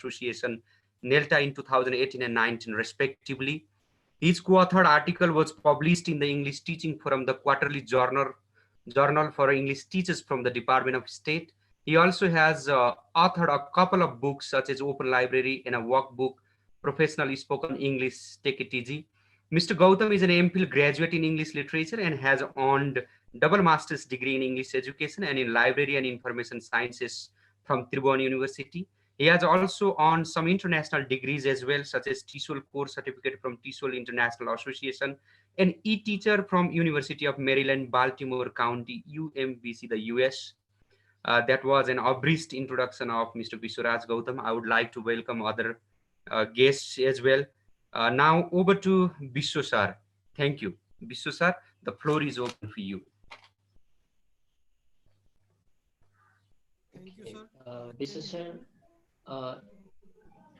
Association, NELTA, in 2018 and 19 respectively. His co-authored article was published in the English Teaching Forum, the quarterly journal for English teachers from the Department of State. He also has authored a couple of books such as Open Library and a workbook, Professional Spoken English, Take It Easy. Mr. Gautam is an MPhil graduate in English literature and has earned double master's degree in English education and in library and information sciences from Tribhuvan University. He has also earned some international degrees as well, such as TESOL course certificate from TESOL International Association, and e-teacher from University of Maryland, Baltimore County, UMBC, the US. That was an abridged introduction of Mr. Biswaraj Gautam. I would like to welcome other guests as well. Now over to Biswa sir. Thank you. Biswa sir, the floor is open for you. Thank you, sir. Biswa sir,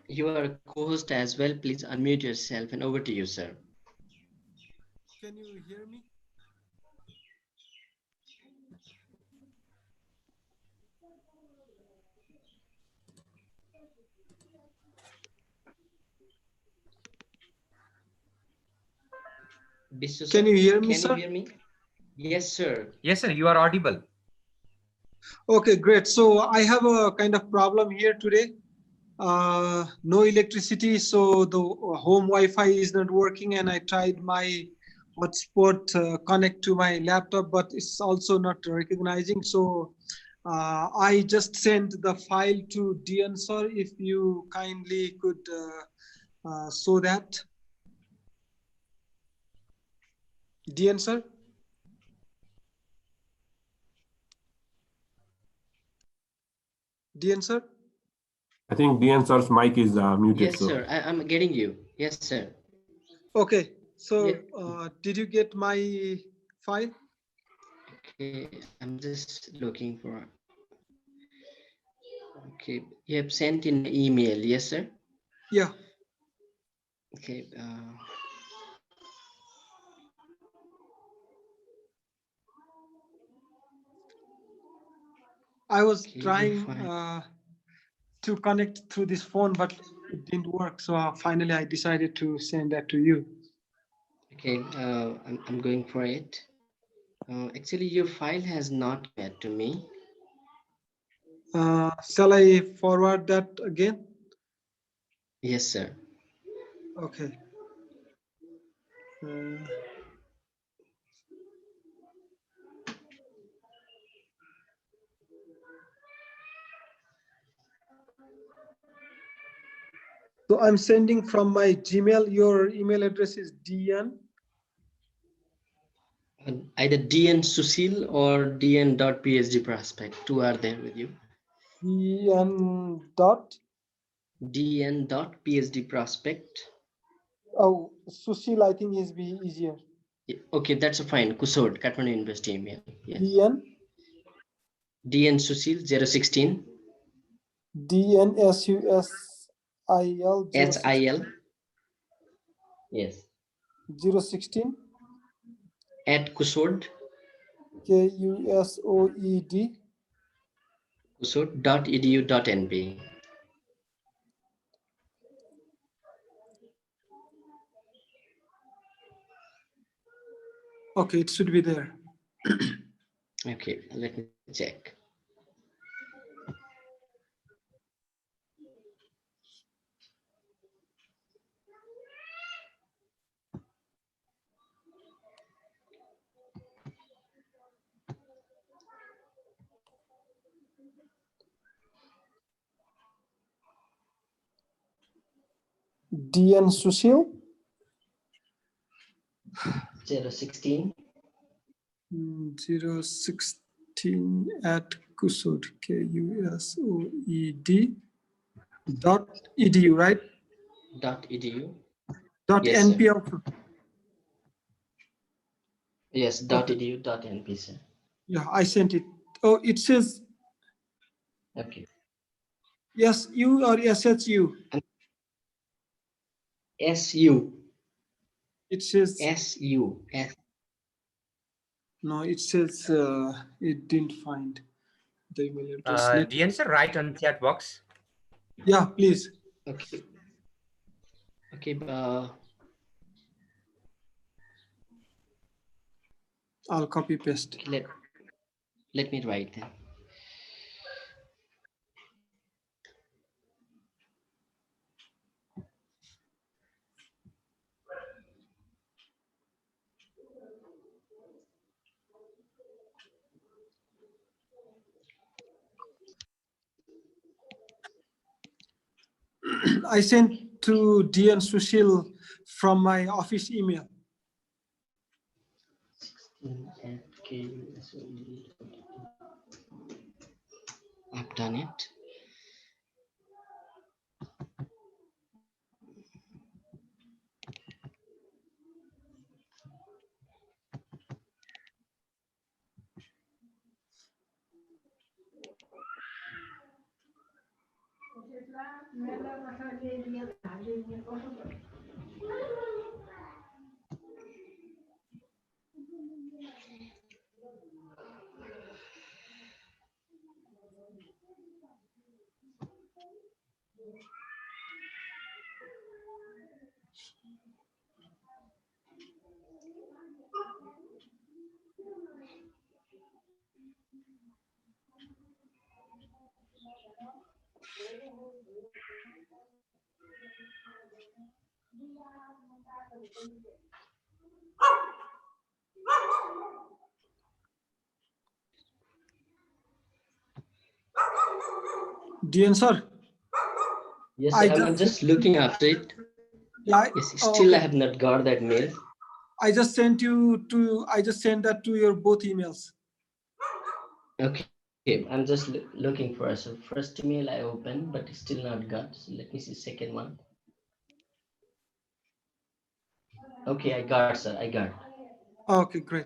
you are a co-host as well. Please unmute yourself and over to you, sir. Can you hear me? Biswa sir, Can you hear me, can sir? you hear me? Yes, sir. Yes, sir, you are audible. Okay, great. So I have a kind of problem here today. No electricity, so the home Wi-Fi is not working, and I tried my hotspot connect to my laptop, but it's also not recognizing. So I just sent the file to Dian sir. If you kindly could show that. Dian sir. Dian sir. I think the answer's mic is muted. Yes, sir. I'm getting you. Yes, sir. Okay. So Yeah. did you get my file? Okay, I'm just looking for. Okay, you have sent in an email. Yes, sir. Yeah. Okay. I was Okay, trying fine. to connect through this phone, but it didn't work. So finally, I decided to send that to you. Okay, I'm going for it. Actually, your file has not get to me. Shall I forward that again? Yes, sir. Okay. So I'm sending from my Gmail. Your email address is Dian. Either DN Susil or DN.PhD prospect. Two are there with you. Dian dot. DN.PhD prospect. Oh, Sushil, I think is be easier. Okay, that's fine. Kusod, Kathmandu University email. Yes. Dian. DN Susil 016. DNSUSIL. SIL. Yes. 016. At Kusod. KUSOED. Kusod.edu.np. Okay, it should be there. Okay, let me check. DN Sushil. 016. 016 at Kusod, KUSOED dot edu, right? .edu. Dot Yes, NP sir. also. Yes, Okay. .edu.np, sir. Yeah, I sent it. Oh, it says Okay. SU or SHU? SU. It says SU. no. It says it didn't find the email address. The answer right on chat box. Yeah, please. Okay. Okay. I'll copy paste. Let me write then. I sent to DN Sushil from my office email. 16 I've done it. DN sir. Yes, I I'm just looking after it. Yeah. Yes, Oh, still I okay. have not got that mail. I just sent that to your both emails. Okay, I'm just looking for it. So first email I opened, but still not got. So let me see second one. Okay, I got, sir. I got. Okay, great.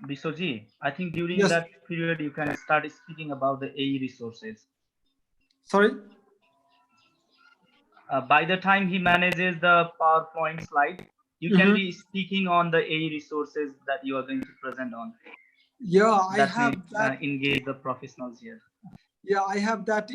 Bisoji, I think during Yes. that period you can start speaking about the AE resources. Sorry. By the time he manages the PowerPoint slide, you can be speaking on the AE resources that you are going to present on. Yeah, I That have may that. engage the professionals here. Yeah, I have that.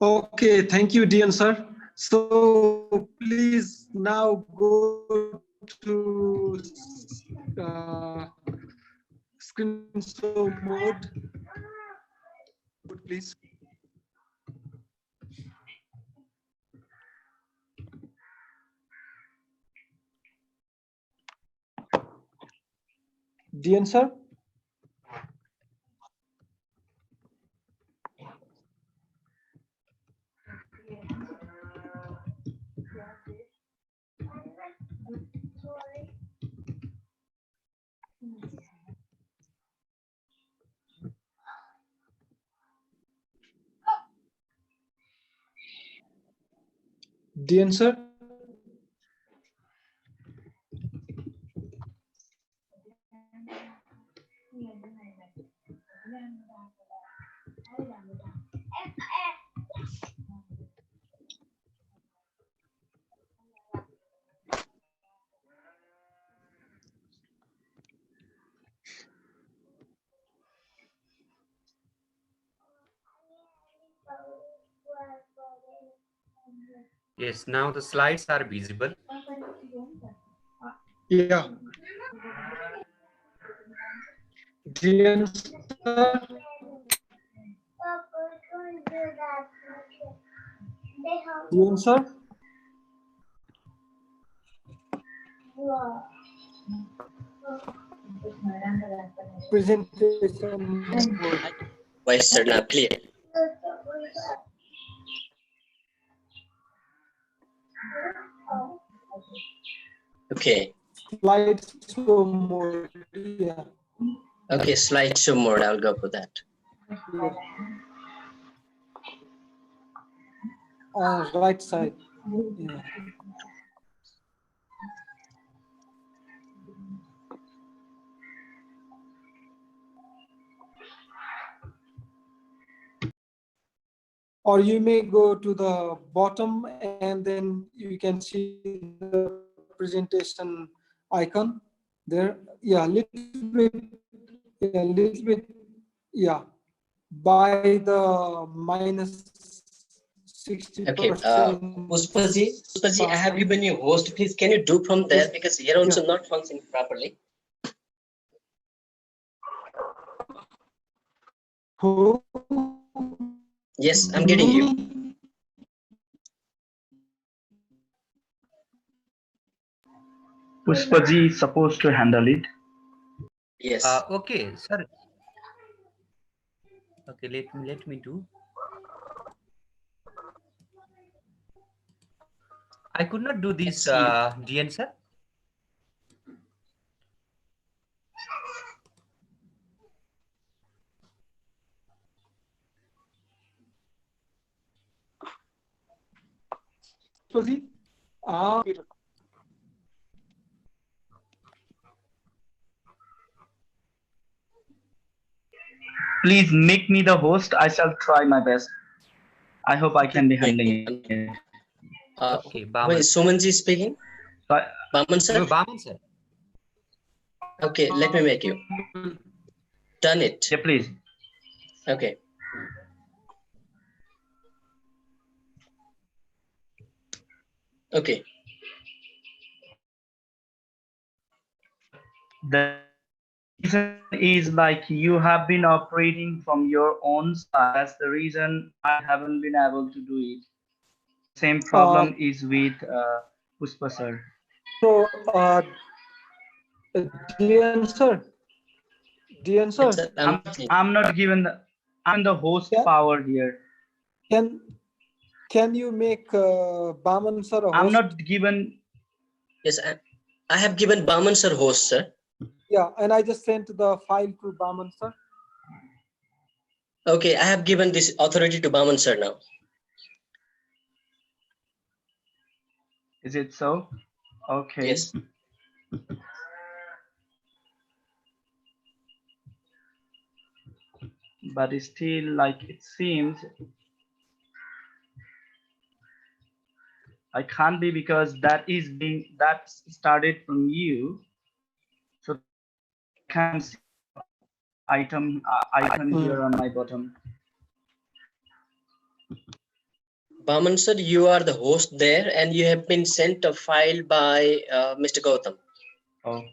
Okay, thank you, DN sir. So please now go to screen show mode, please. DN sir? DN sir? Yes, now the slides are visible. Yeah. DN sir? DN sir? Presentation. Voice sir, now clear. Okay. Slideshow mode. Yeah. Okay, slideshow mode. I'll go for that. Yeah. Right side. Yeah. Or you may go to the bottom and then you can see the presentation icon there. Yeah, little bit, yeah, by the minus 60%. Okay, Pushpaji, I have given you host. Please, can you do from there, because here also not functioning properly. Who? Yes, I'm getting you. Pushpaji is supposed to handle it. Yes. Okay, sir. Okay, let me do. I could not do this, DN sir. Please make me the host. I shall try my best. I hope I can be handling it. Okay, Who is Sumanji speaking? Baman sir? Baman sir. Okay, let me make you. Done it. Yeah, please. Okay. Okay. The reason is like you have been operating from your own side. That's the reason I haven't been able to do it. Same problem is with Pushpa sir. So, DN sir. DN sir. I'm not given the. I'm the host power here. Can you make Baman sir a host? I'm not given. Yes, I have given Baman sir host, sir. Yeah, and I just sent the file to Baman sir. Okay, I have given this authority to Baman sir now. Is it so? Okay. Yes. But it's still, like, it seems I can't be, because that started from you, so I can't see icon here on my bottom. Baman sir, you are the host there, and you have been sent a file by Mr. Gautam. Oh,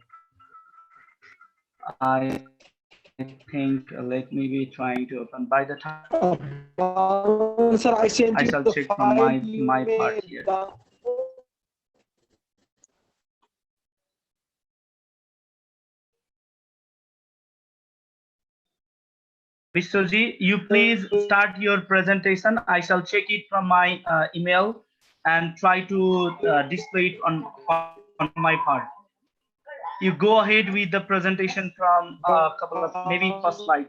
I think, let me be trying to open. By the time sir, I sent you shall the check file. from my part here. Vishwaji, you please start your presentation. I shall check it from my email and try to display it on my part. You go ahead with the presentation from a couple of maybe first slide.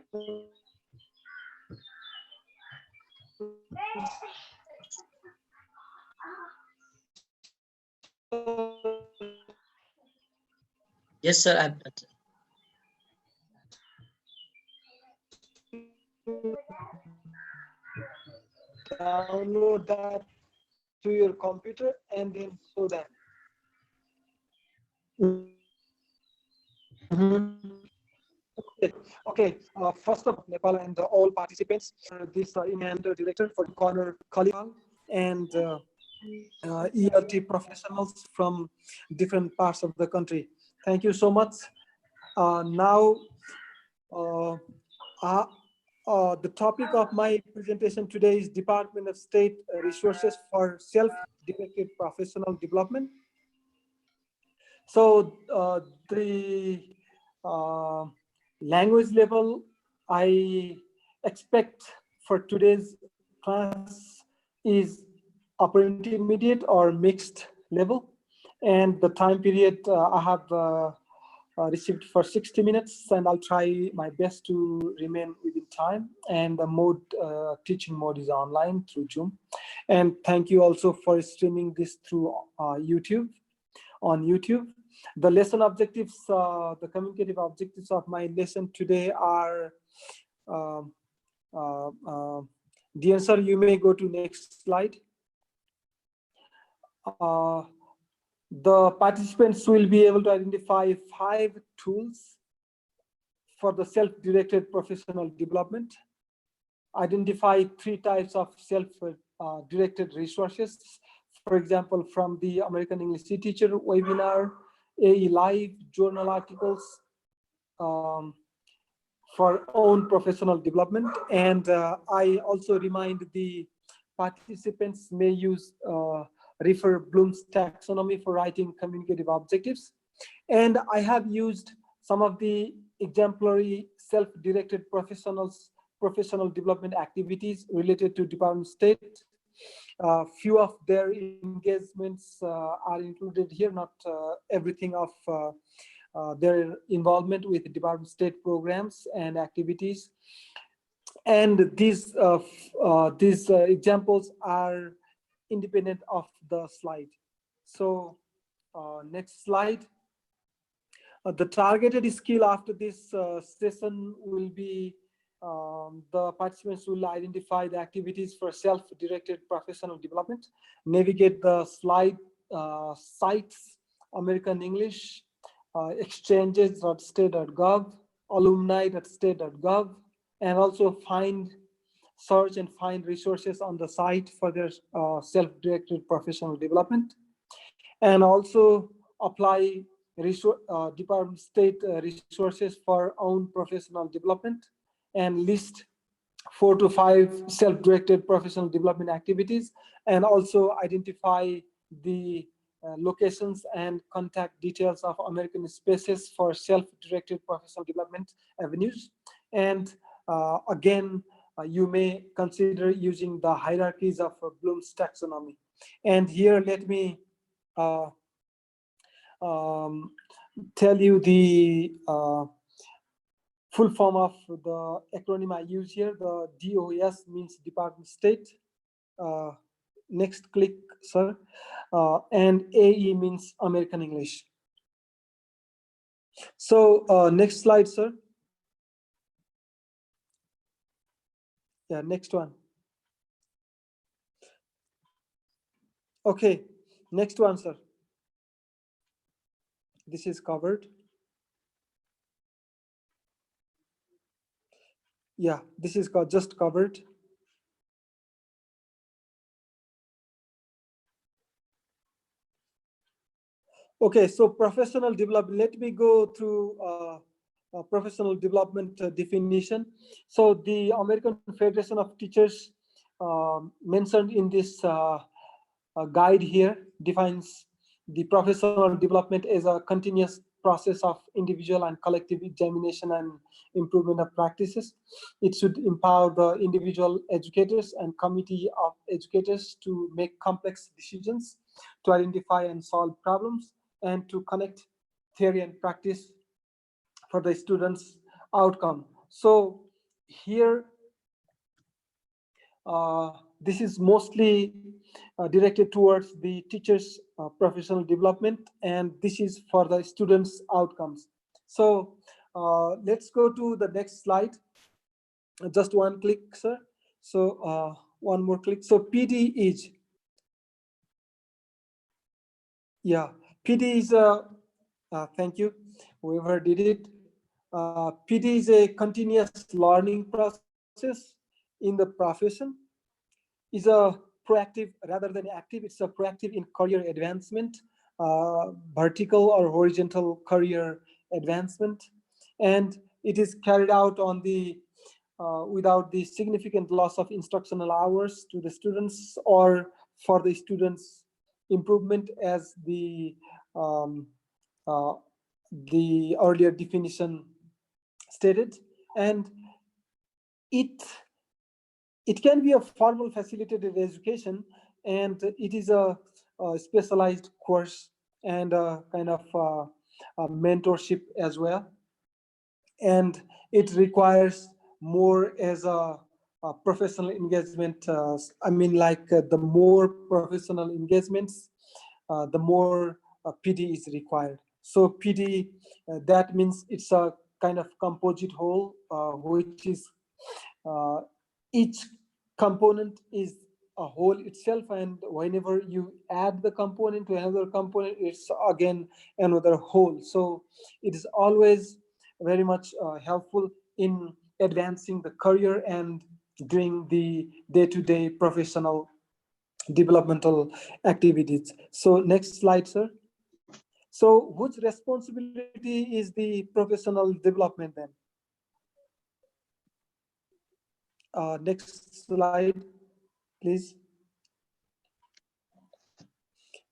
Yes, sir. I'm download that to your computer and then show that. Okay. First of Nepal and all participants, this in-hand director for Corner Khalifal and ERT professionals from different parts of the country. Thank you so much. Now, the topic of my presentation today is Department of State Resources for Self-Directed Professional Development. So the language level I expect for today's class is upper intermediate or mixed level. And the time period I have received for 60 minutes, and I'll try my best to remain within time. And the mode, teaching mode is online through Zoom. And thank you also for streaming this through YouTube. On YouTube, the lesson objectives, the communicative objectives of my lesson today are, dear sir, you may go to next slide. The participants will be able to identify 5 tools for the self-directed professional development, identify 3 types of self-directed resources, for example, from the American English Teacher webinar, AE Live, journal articles for own professional development. And I also remind the participants may use refer Bloom's taxonomy for writing communicative objectives. And I have used some of the exemplary self-directed professional development activities related to Department of State. Few of their engagements are included here, not everything of their involvement with Department of State programs and activities. And these examples are independent of the slide. So next slide. The targeted skill after this session will be the participants will identify the activities for self-directed professional development, navigate the slide sites, American English, exchanges.state.gov, alumni.state.gov, and also search and find resources on the site for their self-directed professional development, and also apply Department of State resources for own professional development, and list 4 to 5 self-directed professional development activities, and also identify the locations and contact details of American spaces for self-directed professional development avenues. And again, you may consider using the hierarchies of Bloom's taxonomy. And here, let me tell you the full form of the acronym I use here. The DOS means Department of State. Next click, sir. And AE means American English. So next slide, sir. Yeah, next one. Okay, next one, sir. This is covered. Yeah, this is just covered. Okay, so professional development. Let me go through professional development definition. So the American Federation of Teachers mentioned in this guide here defines the professional development as a continuous process of individual and collective examination and improvement of practices. It should empower the individual educators and committee of educators to make complex decisions, to identify and solve problems, and to connect theory and practice for the students' outcome. So here, this is mostly directed towards the teachers' professional development, and this is for the students' outcomes. So let's go to the next slide. Just one click, sir. So one more click. So PD is, yeah, PD is a, thank you, whoever did it. PD is a continuous learning process in the profession. Is a proactive rather than active. It's a proactive in career advancement, vertical or horizontal career advancement, and it is carried out on the without the significant loss of instructional hours to the students or for the students' improvement, as um, uh, the earlier definition stated. And it can be a formal facilitated education, and it is a specialized course and a kind of a mentorship as well. And it requires more as a professional engagement. I mean, like the more professional engagements, the more PD is required. So PD, that means it's a kind of composite whole, which is uh, each component is a whole itself, and whenever you add the component to another component, it's again another whole. So it is always very much helpful in advancing the career and doing the day-to-day professional developmental activities. So next slide, sir. So whose responsibility is the professional development then? Next slide, please.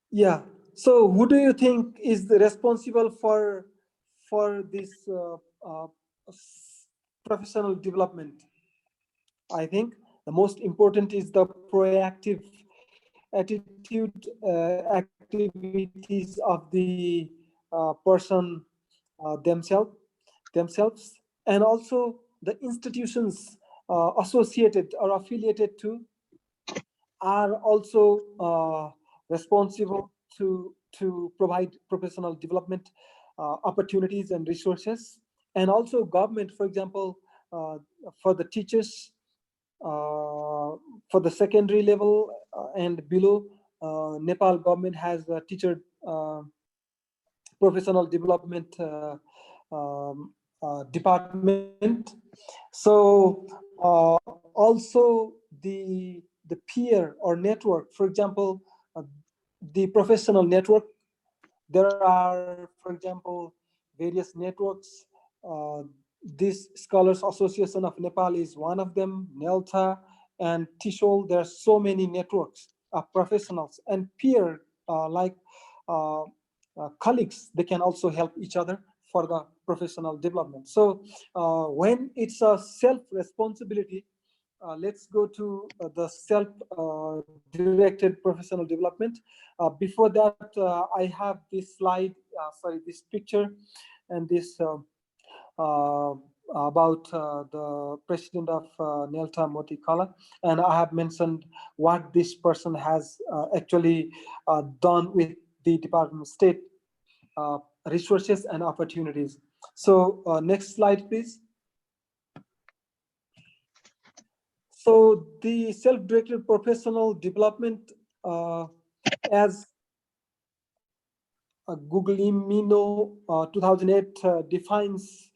Yeah. So who do you think is the responsible for this professional development? I think the most important is the proactive attitude, activities of the person themselves, and also the institutions associated or affiliated to are also responsible to provide professional development opportunities and resources. And also government, for example, for the teachers, for the secondary level and below, Nepal government has a teacher professional development department. So also the peer or network, for example, the professional network, there are, for example, various networks. This Scholars Association of Nepal is one of them, NELTA and TISHOL. There are so many networks of professionals and peer, like colleagues. They can also help each other for the professional development. So when it's a self-responsibility, let's go to the self-directed professional development. Before that, I have this slide, this picture, and this about the president of Nelta Moti Kala, and I have mentioned what this person has actually done with the Department of State resources and opportunities. So next slide, please. So the self-directed professional development, as Guglielmino 2008 defines,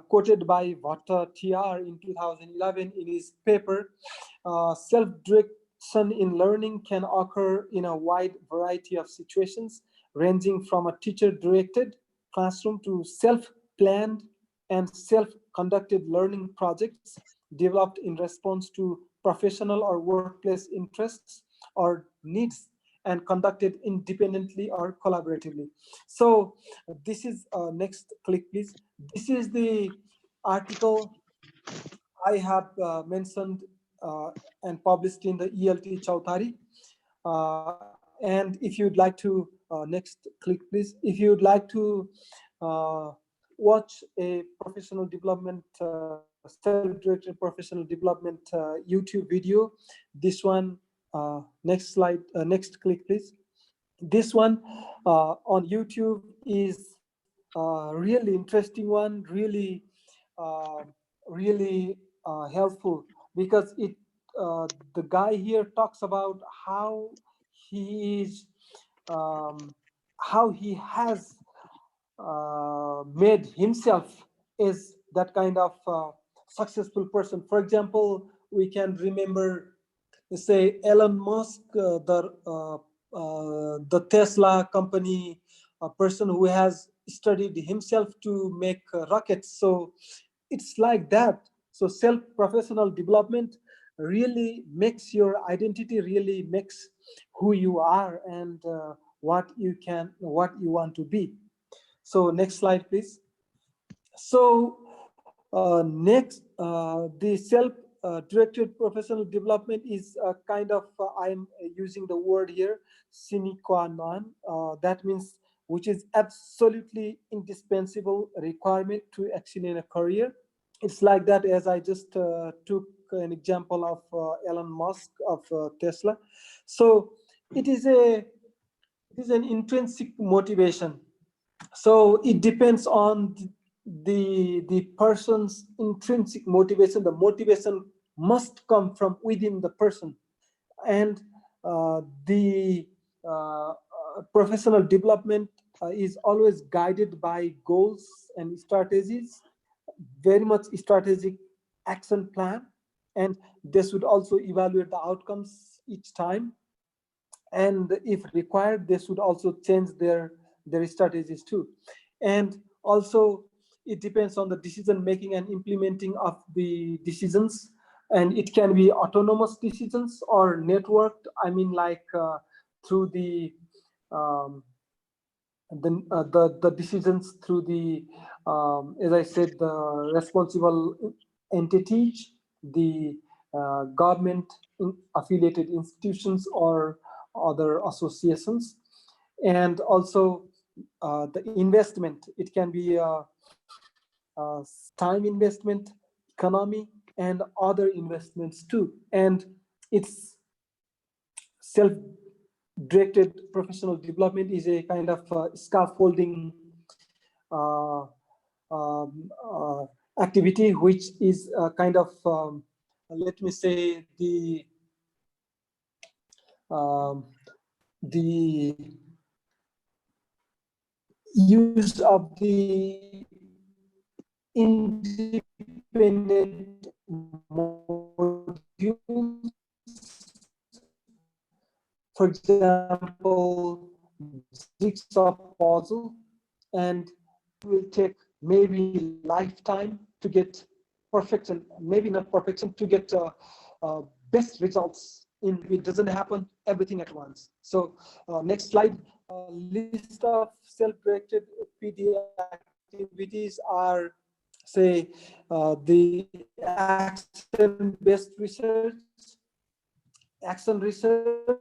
quoted by Vata TR in 2011 in his paper, self-direction in learning can occur in a wide variety of situations, ranging from a teacher-directed classroom to self-planned and self-conducted learning projects developed in response to professional or workplace interests or needs, and conducted independently or collaboratively. So this is next click, please. This is the article I have mentioned and published in the ELT Chowthari. And if you'd like to, next click please, if you'd like to watch a professional development, self-directed professional development YouTube video, this one, next slide, next click please. This one on YouTube is a really interesting one, really, really helpful, because it the guy here talks about how he is, how he has made himself as that kind of successful person. For example, we can remember, say, Elon Musk, the Tesla company, a person who has studied himself to make rockets. So it's like that. So self-professional development really makes your identity, really makes who you are, and what you want to be. So next slide, please. So next, the self-directed professional development is a kind of, I'm using the word here, sine qua non. That means which is absolutely indispensable requirement to excel in a career. It's like that, as I just took an example of Elon Musk of Tesla. So it is an intrinsic motivation. So it depends on the person's intrinsic motivation. The motivation must come from within the person, and the professional development is always guided by goals and strategies, very much strategic action plan, and they should also evaluate the outcomes each time, and if required they should also change their strategies too. And also it depends on the decision making and implementing of the decisions, and it can be autonomous decisions or networked, I mean, like through um, the decisions through the as I said, the responsible entities, the government affiliated institutions or other associations. And also the investment, it can be time investment, economy, and other investments too. And it's self-directed professional development is a kind of scaffolding uh, activity, which is a kind of, let me say, the use of the independent modules. For example, jigsaw puzzle, and it will take maybe lifetime to get perfection, maybe not perfection, to get best results. It doesn't happen everything at once. So next slide. List of self-directed PD activities are, say, the action-based research, action research,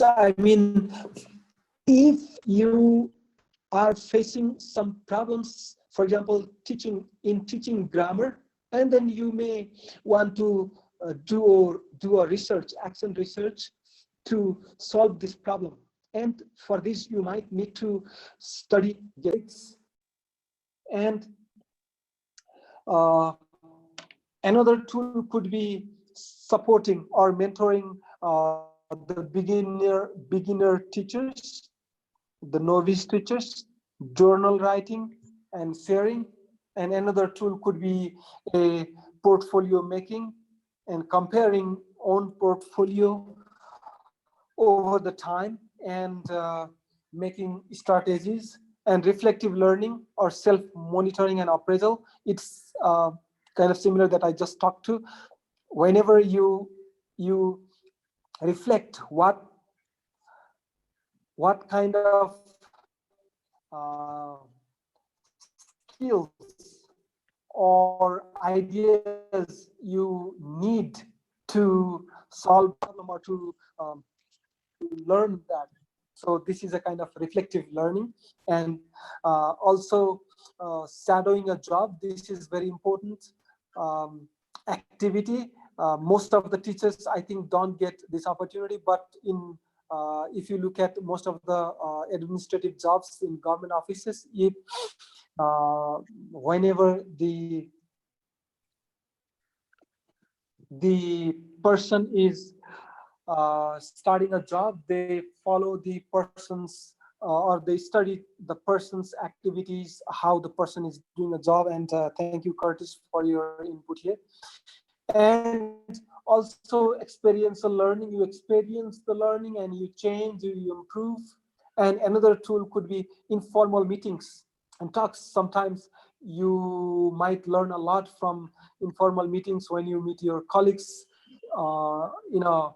I mean, if you are facing some problems, for example, teaching grammar, and then you may want to do a research, action research, to solve this problem. And for this, you might need to study gates. And another tool could be supporting or mentoring the beginner teachers, the novice teachers, journal writing and sharing. And another tool could be a portfolio making and comparing own portfolio over the time, and making strategies, and reflective learning or self-monitoring and appraisal. It's kind of similar that I just talked to. Whenever you reflect what kind of skills or ideas you need to solve problem or to learn that. So this is a kind of reflective learning. And also shadowing a job, this is very important activity. Most of the teachers, I think, don't get this opportunity, but if you look at most of the administrative jobs in government offices, if whenever the person is starting a job, they follow the person's or they study the person's activities, how the person is doing a job. And thank you, Curtis, for your input here. And also experiential learning, you experience the learning and you change, you improve. And another tool could be informal meetings and talks. Sometimes you might learn a lot from informal meetings when you meet your colleagues in a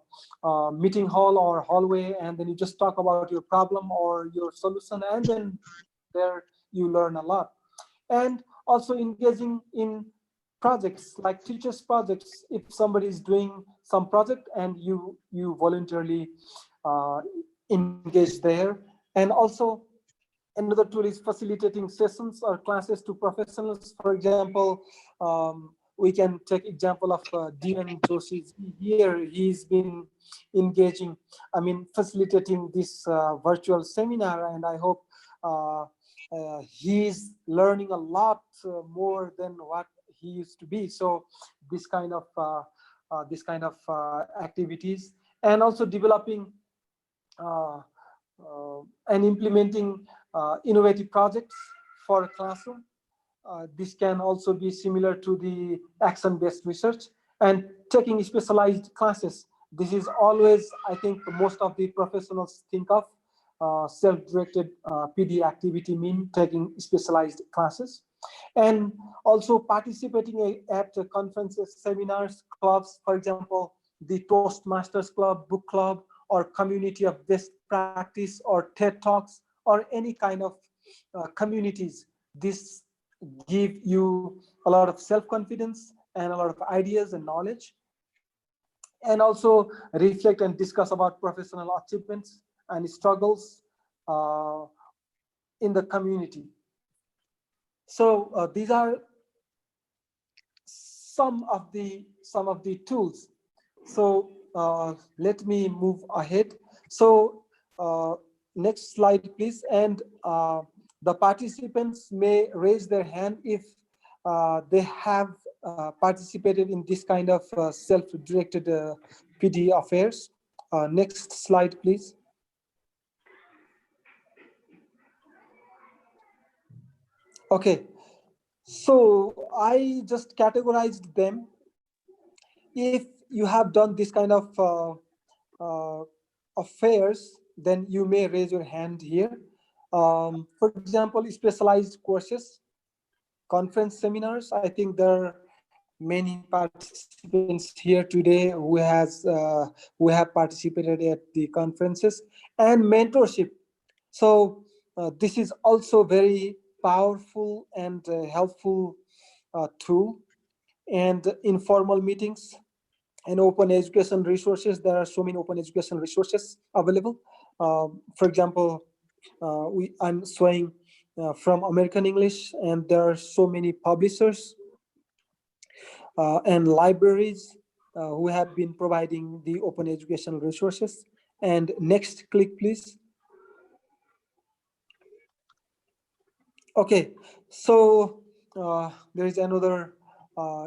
meeting hall or hallway, and then you just talk about your problem or your solution, and then there you learn a lot. And also engaging in projects like teachers projects. If somebody is doing some project and you voluntarily engage there. And also another tool is facilitating sessions or classes to professionals. For example, we can take example of Dean Joshi here. He's been engaging, facilitating this virtual seminar, and I hope he's learning a lot more than what he used to be. So this kind of activities, and also developing and implementing innovative projects for a classroom. This can also be similar to the action-based research. And taking specialized classes. This is always, I think, most of the professionals think of self-directed PD activity mean taking specialized classes. And also participating at conferences, seminars, clubs, for example, the Toastmasters Club, book club, or community of best practice, or TED Talks, or any kind of communities. This give you a lot of self-confidence and a lot of ideas and knowledge. And also reflect and discuss about professional achievements and struggles in the community. So these are some of the tools. So let me move ahead. So next slide, please. And the participants may raise their hand if they have participated in this kind of self-directed PD affairs. Next slide, please. Okay, so I just categorized them. If you have done this kind of affairs, then you may raise your hand here. For example, specialized courses, conference seminars. I think there are many participants here today who have participated at the conferences. And mentorship. So this is also very powerful and helpful tool. And informal meetings and open education resources. There are so many open education resources available. For example, I'm showing from American English, and there are so many publishers and libraries who have been providing the open educational resources. And next click, please. Okay, so there is another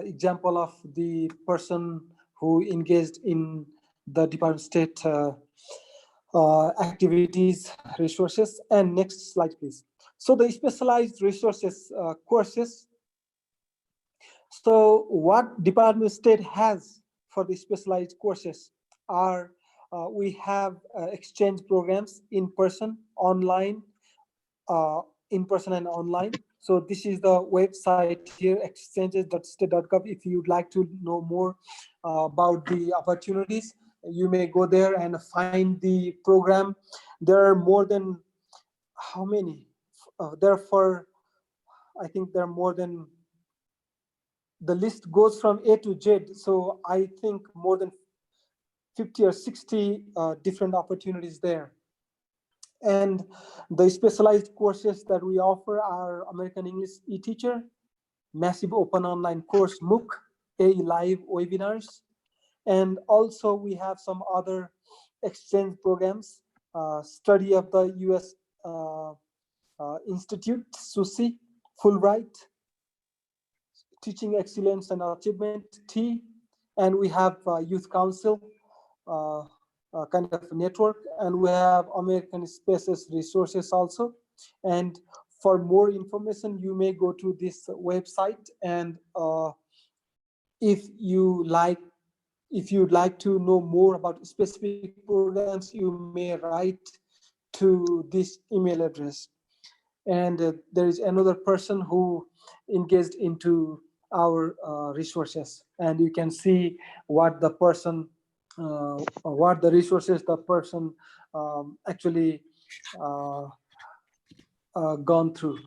example of the person who engaged in the Department of State activities, resources. And next slide, please. So the specialized resources courses. So what Department of State has for the specialized courses are we have exchange programs in person, online, in person and online. So this is the website here, exchanges.state.gov. If you'd like to know more about the opportunities, you may go there and find the program. There are more than, how many? Therefore, I think there are more than, the list goes from A to Z. So I think more than 50 or 60 different opportunities there. And the specialized courses that we offer are American English e-teacher, massive open online course MOOC, AI live webinars, and also we have some other exchange programs, study of the US Institute, SUSI, Fulbright, Teaching Excellence and Achievement, T, and we have Youth Council, kind of network, and we have American Spaces Resources also. And for more information, you may go to this website, and if you'd like to know more about specific programs, you may write to this email address. And there is another person who engaged into our resources, and you can see what the person, what the resources the person actually gone through.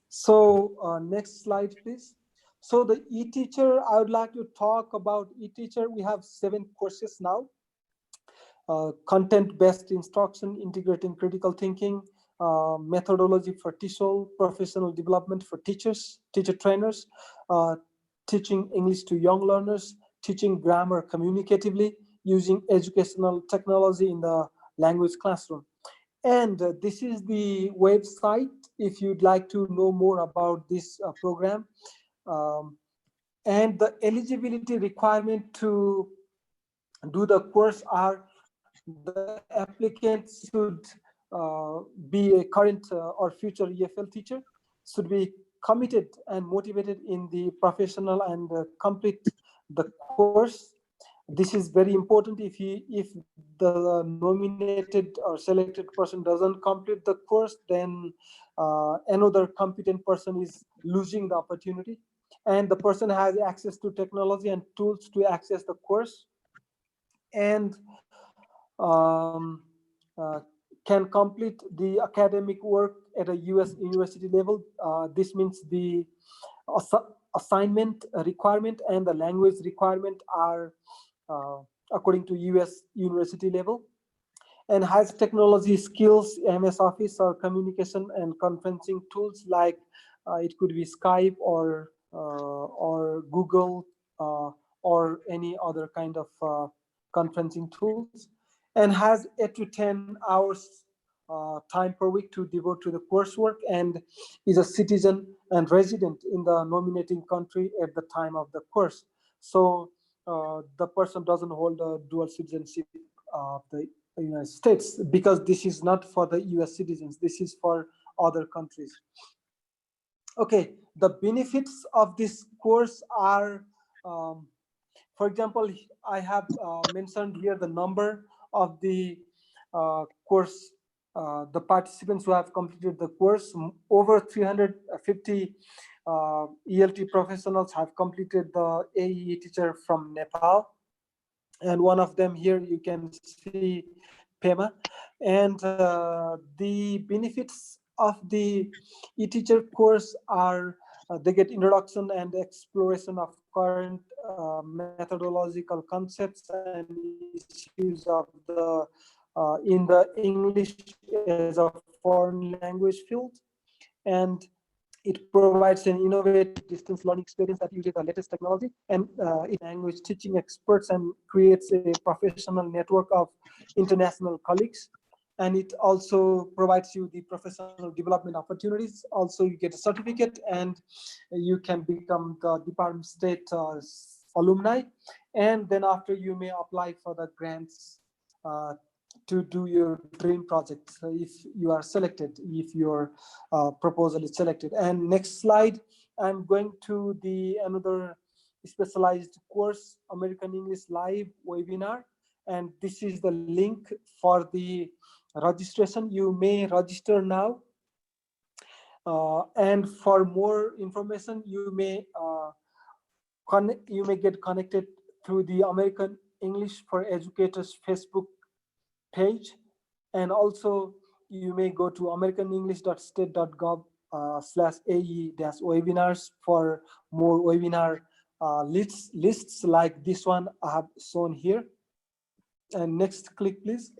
So next slide, please. So the e-teacher, I would like to talk about e-teacher. We have 7 courses now. Content-based instruction, integrating critical thinking, methodology for TESOL, professional development for teachers, teacher trainers, teaching English to young learners, teaching grammar communicatively, using educational technology in the language classroom. And this is the website if you'd like to know more about this program. And the eligibility requirement to do the course are the applicant should be a current or future EFL teacher, should be committed and motivated in the professional and complete the course. This is very important. If the nominated or selected person doesn't complete the course, then another competent person is losing the opportunity. And the person has access to technology and tools to access the course, and can complete the academic work at a US university level. This means the assignment requirement and the language requirement are according to US university level, and has technology skills, MS Office or communication and conferencing tools like it could be Skype or Google or any other kind of conferencing tools, and has 8 to 10 hours time per week to devote to the coursework, and is a citizen and resident in the nominating country at the time of the course. So the person doesn't hold a dual citizenship of the United States, because this is not for the US citizens, this is for other countries. Okay, the benefits of this course are, for example, I have mentioned here the number of the course, the participants who have completed the course. Over 350 ELT professionals have completed the AE teacher from Nepal. And one of them here, you can see Pema. And the benefits of the e-teacher course are they get introduction and exploration of current methodological concepts and issues of the in the English as a foreign language field, and it provides an innovative distance learning experience that uses the latest technology and language teaching experts, and creates a professional network of international colleagues. And it also provides you the professional development opportunities. Also, you get a certificate and you can become the Department of State alumni. And then after, you may apply for the grants to do your dream project if you are selected, if your proposal is selected. And next slide, I'm going to the another specialized course, American English Live webinar. And this is the link for the registration. You may register now. And for more information, you may get connected through the American English for Educators Facebook page, and also you may go to americanenglish.state.gov/AE-webinars for more webinar lists like this one I have shown here. And next click, please.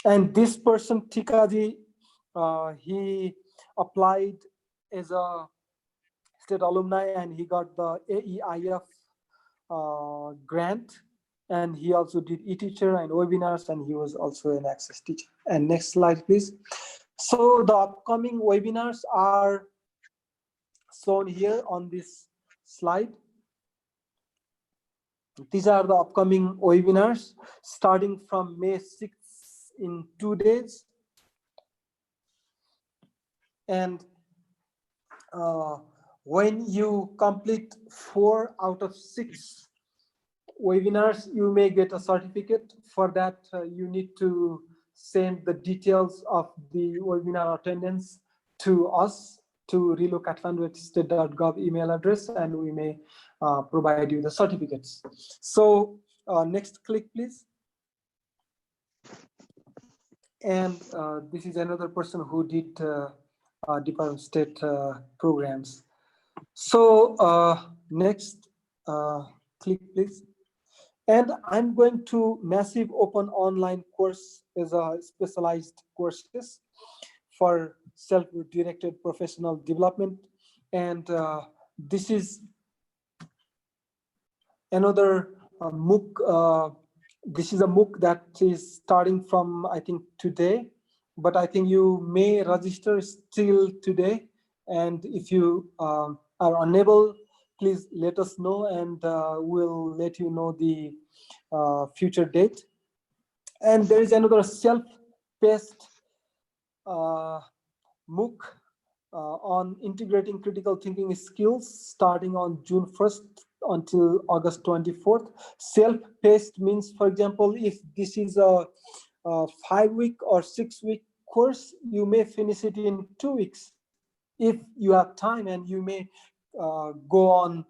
And this person, Tikaji, he applied as a state alumni and he got the AEIF grant, and he also did e-teacher and webinars, and he was also an access teacher. And next slide, please. So the upcoming webinars are shown here on this slide. These are the upcoming webinars starting from May 6th in 2 days. And when you complete 4 out of 6 webinars, you may get a certificate. For that, you need to send the details of the webinar attendance to us to relockathmandu@state.gov email address, and we may provide you the certificates. So next click, please. And this is another person who did Department of State programs. So next click, please. And I'm going to massive open online course as a specialized courses for self-directed professional development. And this is another MOOC. This is a MOOC that is starting from, I think, today, but I think you may register still today. And if you are unable, please let us know, and we'll let you know the future date. And there is another self-paced MOOC on integrating critical thinking skills starting on June 1st until August 24th. Self-paced means, for example, if this is a 5-week or 6-week course, you may finish it in 2 weeks if you have time, and you may go on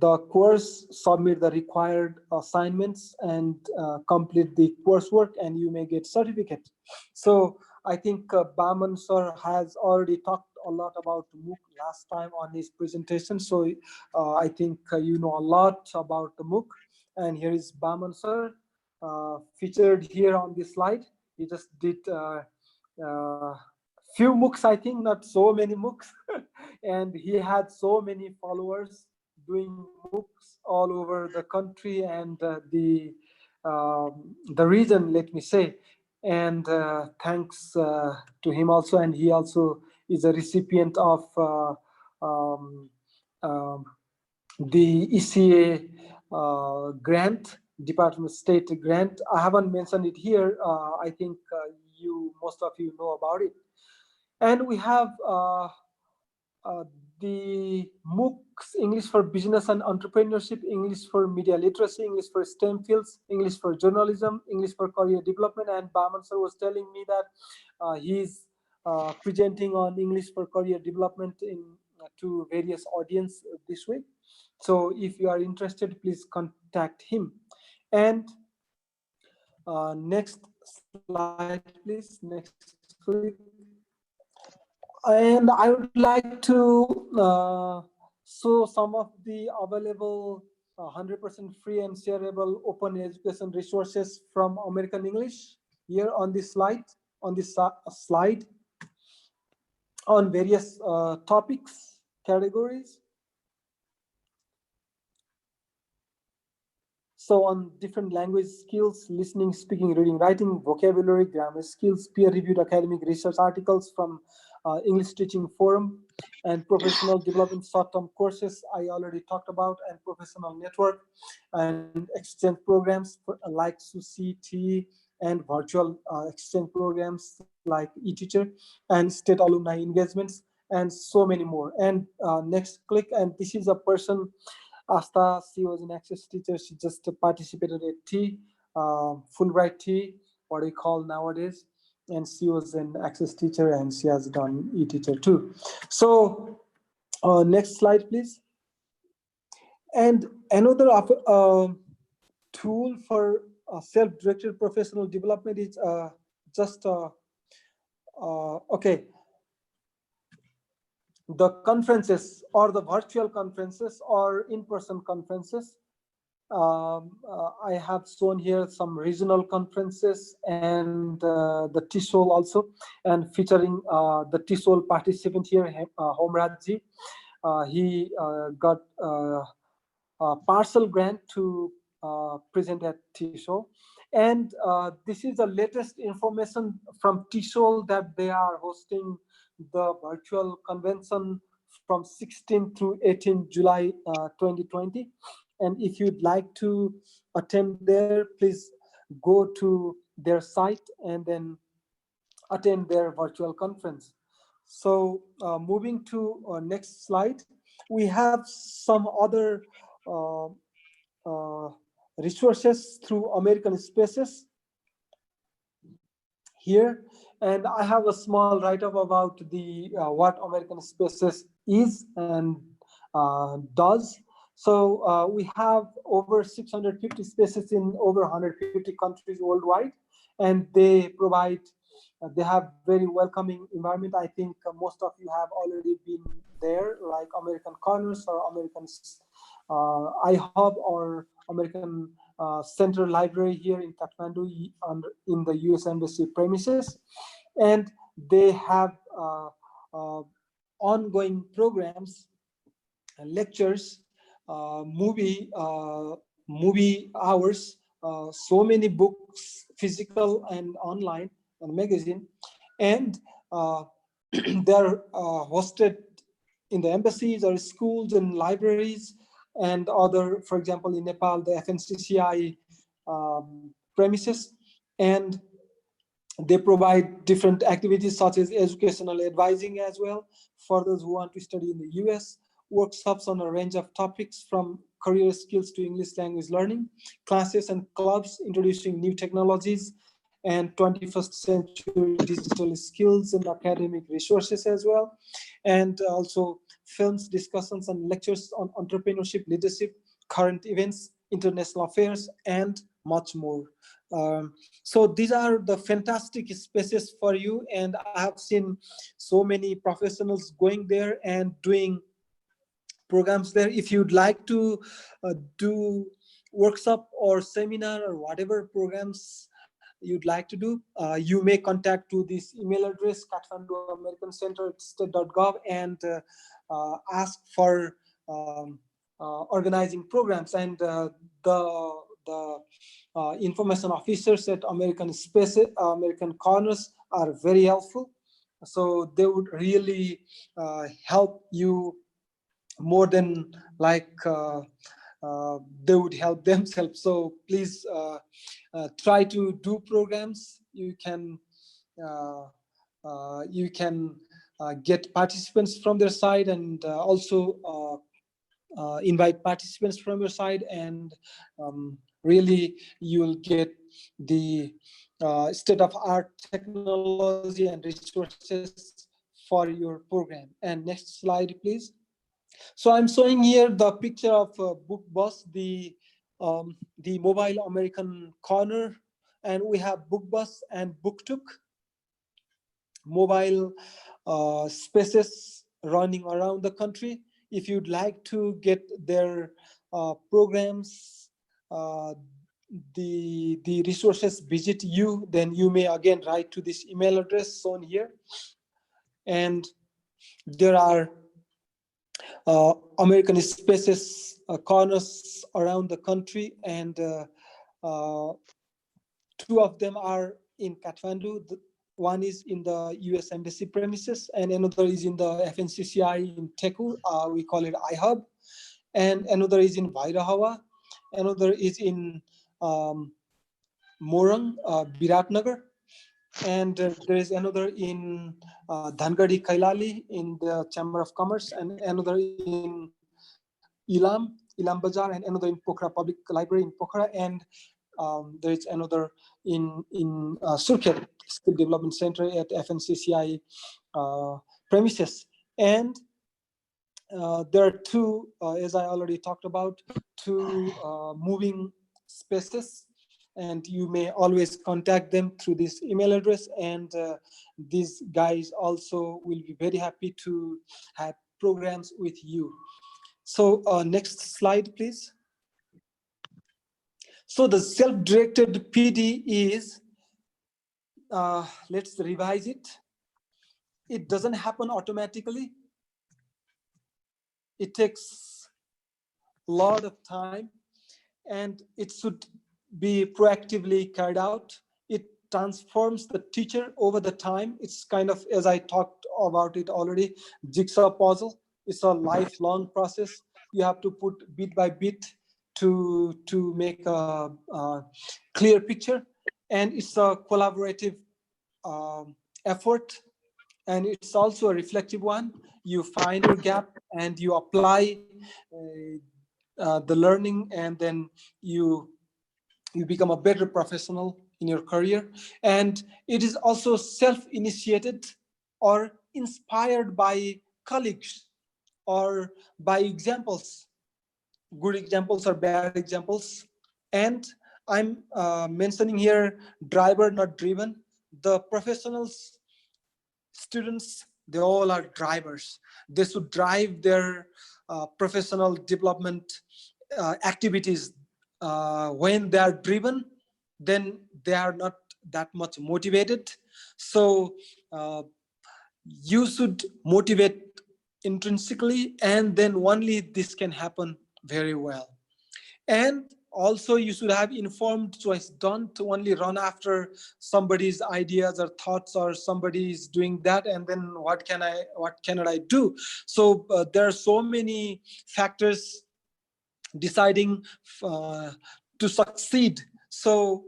the course, submit the required assignments, and complete the coursework, and you may get certificate. So I think Baman sir has already talked a lot about MOOC last time on his presentation. So I think you know a lot about the MOOC. And here is Baman sir, featured here on this slide. He just did few MOOCs, I think, not so many MOOCs. And he had so many followers doing MOOCs all over the country and the region, let me say. And thanks to him also. And he also is a recipient of the ECA grant, Department of State grant. I haven't mentioned it here. I think most of you know about it. And we have the MOOCs, English for Business and Entrepreneurship, English for Media Literacy, English for STEM fields, English for Journalism, English for Career Development. And Baman sir was telling me that he's presenting on English for Career Development to various audience this week. So if you are interested, please contact him. And next slide, please. Next week. And I would like to show some of the available 100% free and shareable open education resources from American English here on this slide, on various topics, categories. So on different language skills, listening, speaking, reading, writing, vocabulary, grammar skills, peer-reviewed academic research articles from English Teaching Forum, and professional development short-term courses I already talked about, and professional network and exchange programs like SUSI, and virtual exchange programs like eTeacher, and state alumni engagements, and so many more. And next click, and this is a person, Asta. She was an access teacher. She just participated at Fulbright T, what we call nowadays. and she was an access teacher, and she has done e-teacher too. So next slide, please. And another tool for self-directed professional development is okay, the conferences or the virtual conferences or in-person conferences. I have shown here some regional conferences and the TESOL also, and featuring the TESOL participant here, Homradji. He got a partial grant to present at TESOL. And this is the latest information from TESOL that they are hosting the virtual convention from 16 to 18 July 2020. And if you'd like to attend there, please go to their site and then attend their virtual conference. So moving to next slide, we have some other resources through American Spaces here. And I have a small write-up about the what American Spaces is and does. So we have over 650 spaces in over 150 countries worldwide, and they provide, they have very welcoming environment. I think most of you have already been there, like American Corners or American iHub or American Central Library here in Kathmandu in the US Embassy premises. And they have ongoing programs, lectures, movie hours, so many books, physical and online, and magazine, and they're hosted in the embassies or schools and libraries and other, for example, in Nepal, the FNCCI premises. And they provide different activities such as educational advising as well for those who want to study in the US, workshops on a range of topics from career skills to English language learning, classes and clubs introducing new technologies and 21st century digital skills and academic resources as well. And also films, discussions and lectures on entrepreneurship, leadership, current events, international affairs, and much more. So these are the fantastic spaces for you, and I have seen so many professionals going there and doing programs there. If you'd like to do workshop or seminar or whatever programs you'd like to do, you may contact to this email address, Kathmandu American Center at state.gov, and ask for organizing programs. And the information officers at American Spaces, American Corners are very helpful. So they would really help you more than like they would help themselves. So please try to do programs. You can get participants from their side, and also invite participants from your side, and really you'll get the state-of-art technology and resources for your program. And next slide, please. So I'm showing here the picture of Book Bus, the mobile American corner, and we have Book Bus and BookTook, mobile spaces running around the country. If you'd like to get their programs, the resources visit you, then you may again write to this email address shown here. And there are American Spaces corners around the country, and two of them are in Kathmandu. One is in the US Embassy premises, and another is in the FNCCI in Teku. We call it iHub. And another is in Vairahawa. Another is in Morang, Biratnagar. And there is another in Dhangadi Kailali in the Chamber of Commerce, and another in Ilam Bazar, and another in Pokhara Public Library in Pokhara. And there is another in Surkhet Skill Development Center at FNCCI premises. And there are two, as I already talked about, two moving spaces, and you may always contact them through this email address, and these guys also will be very happy to have programs with you. So next slide, please. So the self-directed PD is, let's revise it. It doesn't happen automatically. It takes a lot of time, and it should be proactively carried out. It transforms the teacher over the time. It's kind of, as I talked about it already, jigsaw puzzle. It's a lifelong process. You have to put bit by bit to make a clear picture, and it's a collaborative effort, and it's also a reflective one. You find your gap and you apply the learning, and then you become a better professional in your career. And it is also self-initiated or inspired by colleagues or by examples, good examples or bad examples. And I'm mentioning here driver, not driven. The professionals, students, they all are drivers. They should drive their professional development activities. When they are driven, then they are not that much motivated. So you should motivate intrinsically, and then only this can happen very well. And also you should have informed choice. Don't only run after somebody's ideas or thoughts, or somebody is doing that and then what cannot I do. So there are so many factors deciding to succeed. So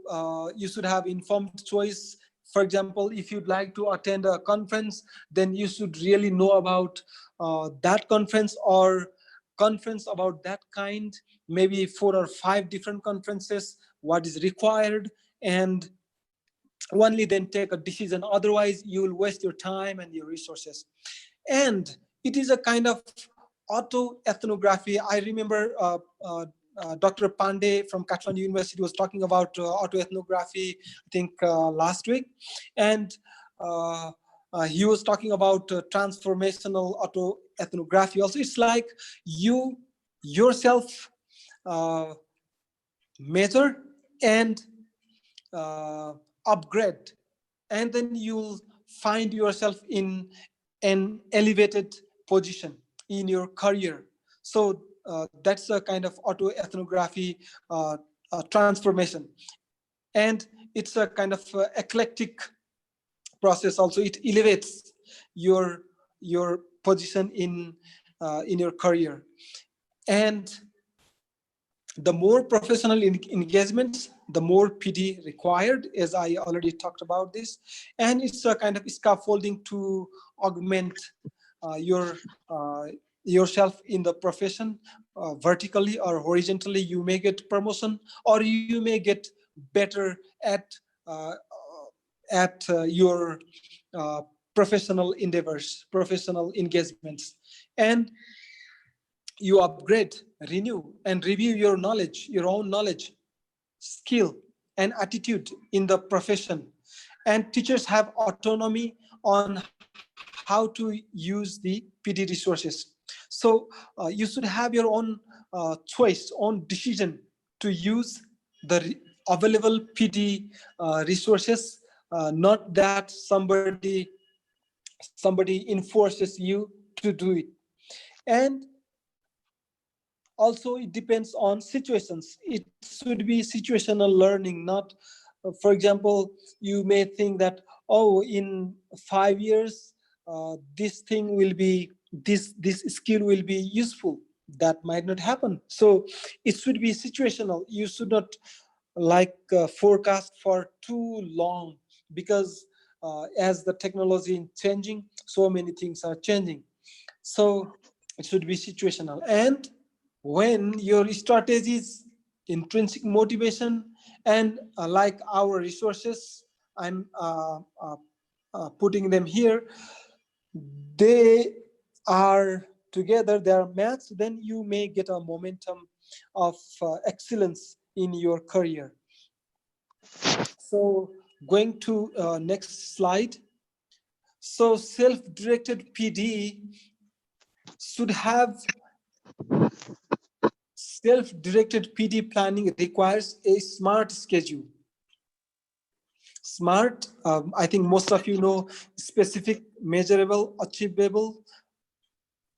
you should have informed choice. For example, if you'd like to attend a conference, then you should really know about that conference, or conference about that kind, maybe 4 or 5 different conferences, what is required, and only then take a decision. Otherwise, you will waste your time and your resources. And it is a kind of auto-ethnography. I remember Dr. Pandey from Kathmandu University was talking about auto-ethnography, I think last week. And he was talking about transformational auto-ethnography. Also, it's like you yourself measure and upgrade, and then you'll find yourself in an elevated position in your career. So that's a kind of auto-ethnography transformation. And it's a kind of eclectic process also. It elevates your position in your career. And the more professional engagements, the more PD required, as I already talked about this. And it's a kind of scaffolding to augment yourself in the profession, vertically or horizontally. You may get promotion, or you may get better at your professional endeavors, professional engagements. And you upgrade, renew, and review your knowledge, your own knowledge, skill, and attitude in the profession. And teachers have autonomy on how to use the PD resources. So you should have your own choice, own decision to use the available PD resources, not that somebody enforces you to do it. And also, it depends on situations. It should be situational learning, not, for example, you may think that, oh, in 5 years, this thing will be, this skill will be useful. That might not happen. So it should be situational. You should not forecast for too long, because as the technology is changing, so many things are changing. So it should be situational. And when your strategy is intrinsic motivation And like our resources, I'm putting them here. They are together, they are matched, then you may get a momentum of excellence in your career. So going to next slide. So self-directed PD should have self-directed PD planning requires a smart schedule. Smart, I think most of you know, specific, measurable, achievable,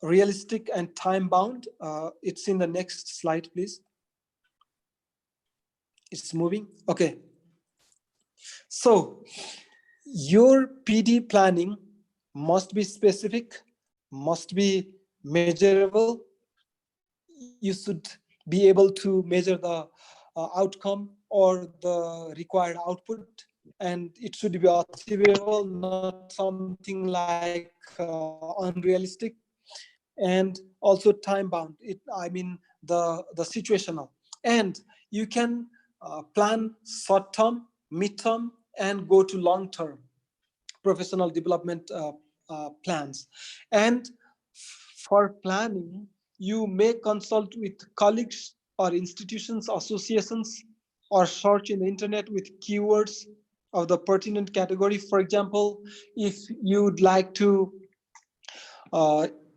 realistic, and time-bound. It's in the next slide, please. It's moving. Okay. So your PD planning must be specific, must be measurable. You should be able to measure the outcome or the required output, and it should be achievable, not something like unrealistic, and also time bound. I mean the situational, and you can plan short term, mid term, and go to long term professional development plans. And for planning, you may consult with colleagues or institutions, associations, or search in the internet with keywords of the pertinent category. For example, if you'd like to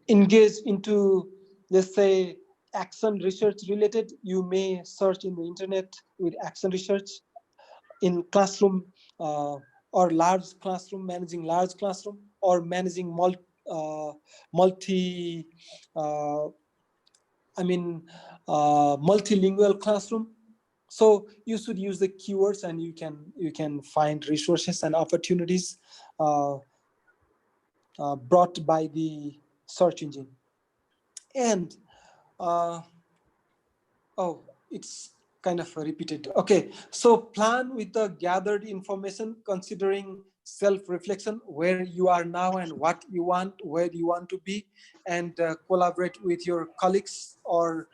engage into, let's say, action research related, you may search in the internet with action research in classroom or large classroom, managing large classroom, or managing multi multilingual classroom. So you should use the keywords, and you can find resources and opportunities brought by the search engine. And oh, it's kind of repeated. Okay, so plan with the gathered information, considering self-reflection, where you are now and what you want, where you want to be, and collaborate with your colleagues or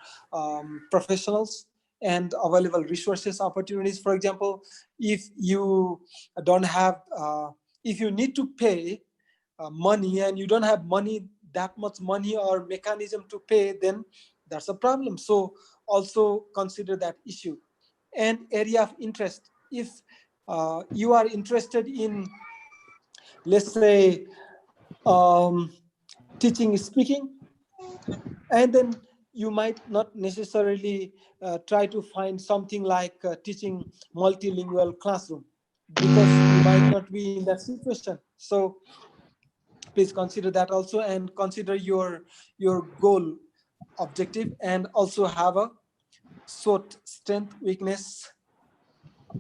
professionals and available resources, opportunities. For example, if you don't have, if you need to pay money and you don't have money, that much money or mechanism to pay, then that's a problem. So also consider that issue. And area of interest. If you are interested in, let's say, teaching, speaking, and then you might not necessarily try to find something like teaching multilingual classroom, because you might not be in that situation. So please consider that also, and consider your goal objective, and also have a SWOT, strength, weakness,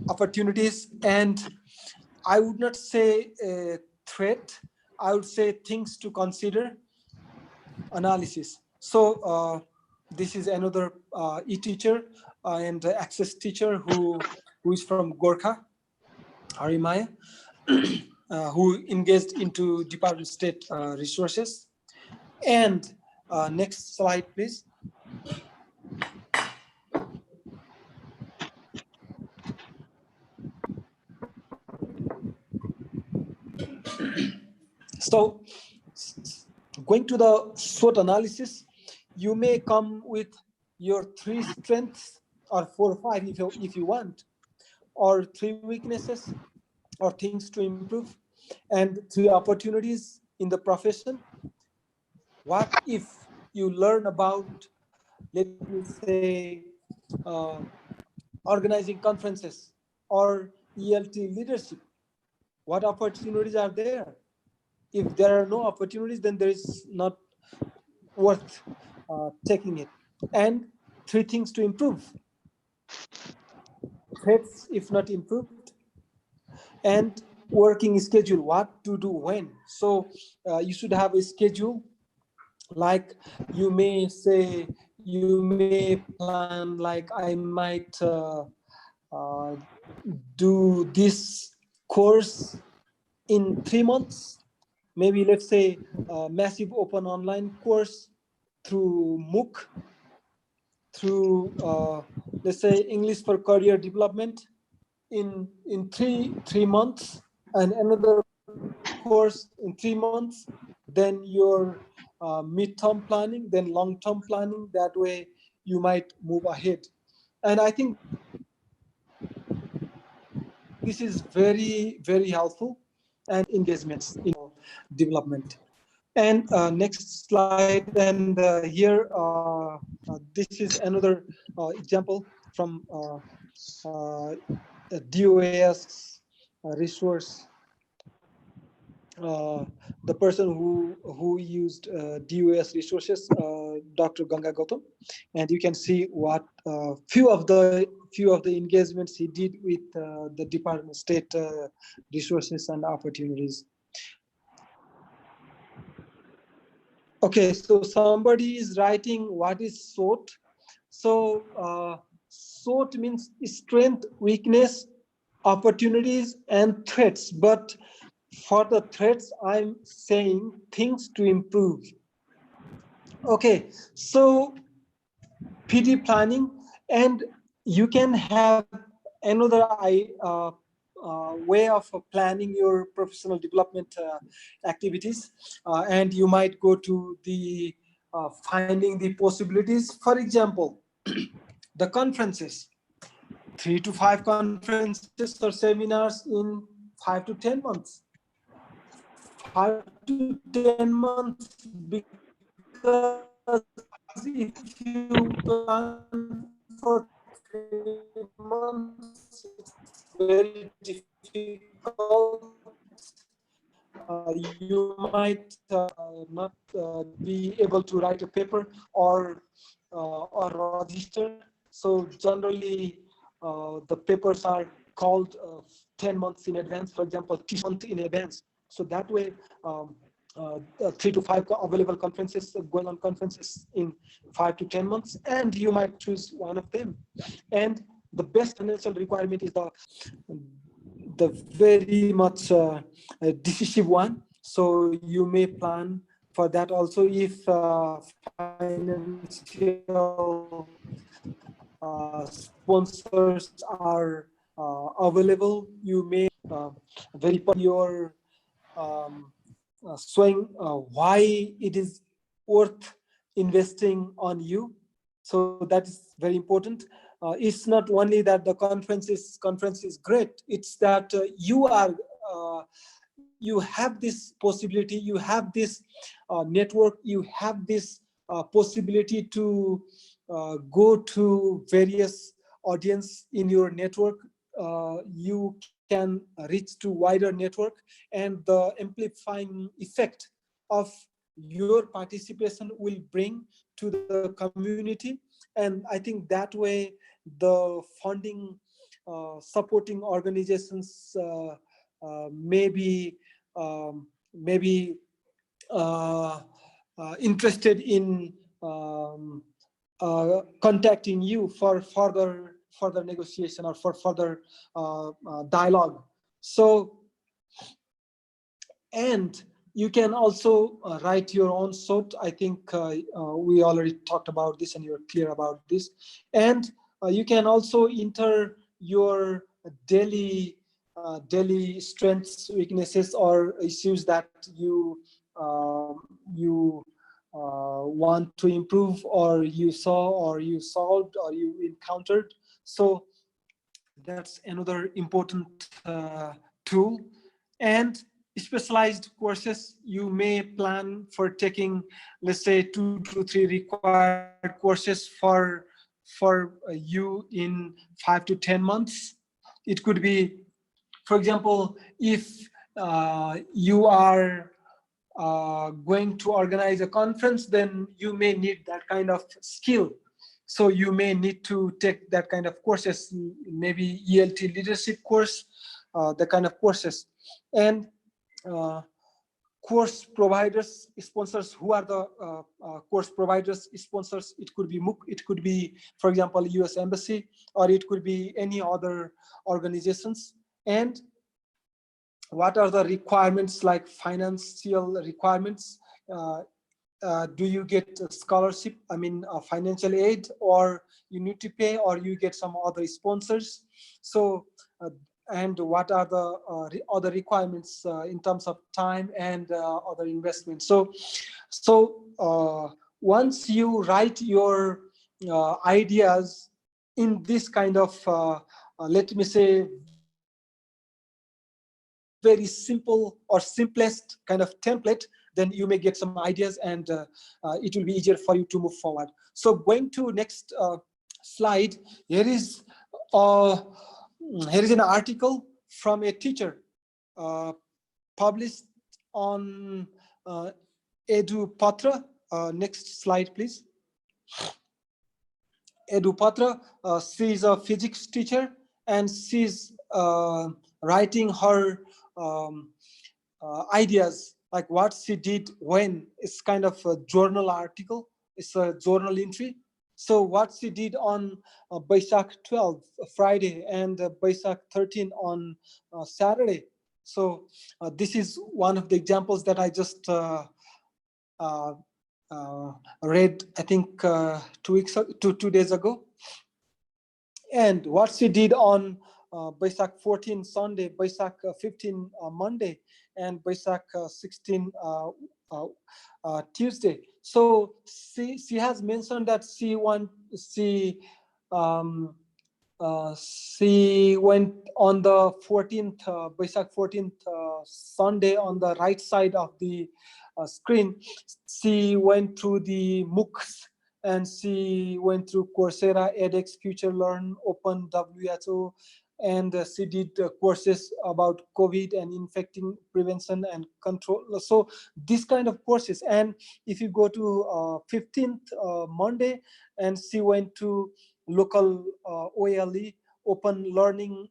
opportunities, and I would not say a threat, I would say things to consider, analysis. So this is another e-teacher and access teacher who is from Gorkha, Harimaya, who engaged into Department of State resources. And next slide, please. So going to the SWOT analysis, you may come with your 3 strengths, or 4 or 5 if you want, or 3 weaknesses or things to improve, and 3 opportunities in the profession. What if you learn about, let me say, organizing conferences or ELT leadership? What opportunities are there? If there are no opportunities, then there is not worth taking it. And 3 things to improve. Threats if not improved, and working schedule, what to do when. So you should have a schedule, like you may say, you may plan, like I might do this course in 3 months, maybe, let's say, a massive open online course through MOOC, through let's say English for career development in three months, and another course in 3 months, then your midterm planning, then long-term planning. That way you might move ahead. And I think this is very, very helpful and engagements in development. And next slide, and here this is another example from DOS resource. The person who used DOS resources, Dr. Ganga Gautam, and you can see what few of the engagements he did with the Department of State resources and opportunities. Okay, so somebody is writing what is SWOT. So SWOT means strength, weakness, opportunities, and threats. But for the threats, I'm saying things to improve. Okay, so PD planning, and you can have another way of planning your professional development activities, and you might go to the finding the possibilities. For example, the conferences, 3 to 5 conferences or seminars in 5 to 10 months. 5 to 10 months, because if you plan for 3 months, it's very difficult. You might not be able to write a paper or register. So generally, the papers are called 10 months in advance, for example, 2 months in advance. So that way, 3 to 5 available conferences, going on conferences in 5 to 10 months, and you might choose one of them. And the best financial requirement is the very much decisive one. So you may plan for that also. If financial sponsors are available, you may verify your showing why it is worth investing on you. So that is very important. It's not only that the conference is great, it's that you have this possibility, you have this network, you have this possibility to go to various audience in your network. You can reach to wider network, and the amplifying effect of your participation will bring to the community. And I think that way the funding supporting organizations maybe interested in contacting you for further negotiation or for further dialogue. So, and you can also write your own SWOT. I think we already talked about this and you're clear about this. And you can also enter your daily strengths, weaknesses, or issues that you want to improve, or you saw, or you solved, or you encountered. So that's another important tool. And specialized courses, you may plan for taking, let's say, 2 to 3 required courses for you in 5 to 10 months. It could be, for example, if you are going to organize a conference, then you may need that kind of skill. So you may need to take that kind of courses, maybe ELT leadership course, the kind of courses. And course providers, sponsors, who are the course providers, sponsors? It could be MOOC, it could be, for example, US Embassy, or it could be any other organizations. And what are the requirements, like financial requirements? do you get a scholarship, I mean financial aid, or you need to pay, or you get some other sponsors. So and what are the other requirements in terms of time and other investments. So once you write your ideas in this kind of let me say very simple or simplest kind of template, then you may get some ideas, and it will be easier for you to move forward. So going to next slide, here is an article from a teacher published on EduPatra. Next slide, please. EduPatra, she is a physics teacher, and she's writing her ideas, like what she did when. It's kind of a journal article, it's a journal entry. So what she did on Baisakh 12, Friday, and Baisakh 13 on Saturday. So this is one of the examples that I just read, I think 2 days ago. And what she did on Baisakh 14 Sunday, Baisakh 15 Monday, and Baisakh 16 Tuesday. So she has mentioned that she went on the 14th Baisakh 14th Sunday. On the right side of the screen, she went through the MOOCs, and she went through Coursera, edX, Future Learn, Open, WHO, and she did courses about COVID and infecting prevention and control. So this kind of courses. And if you go to 15th Monday, and she went to local OLE, Open Learning,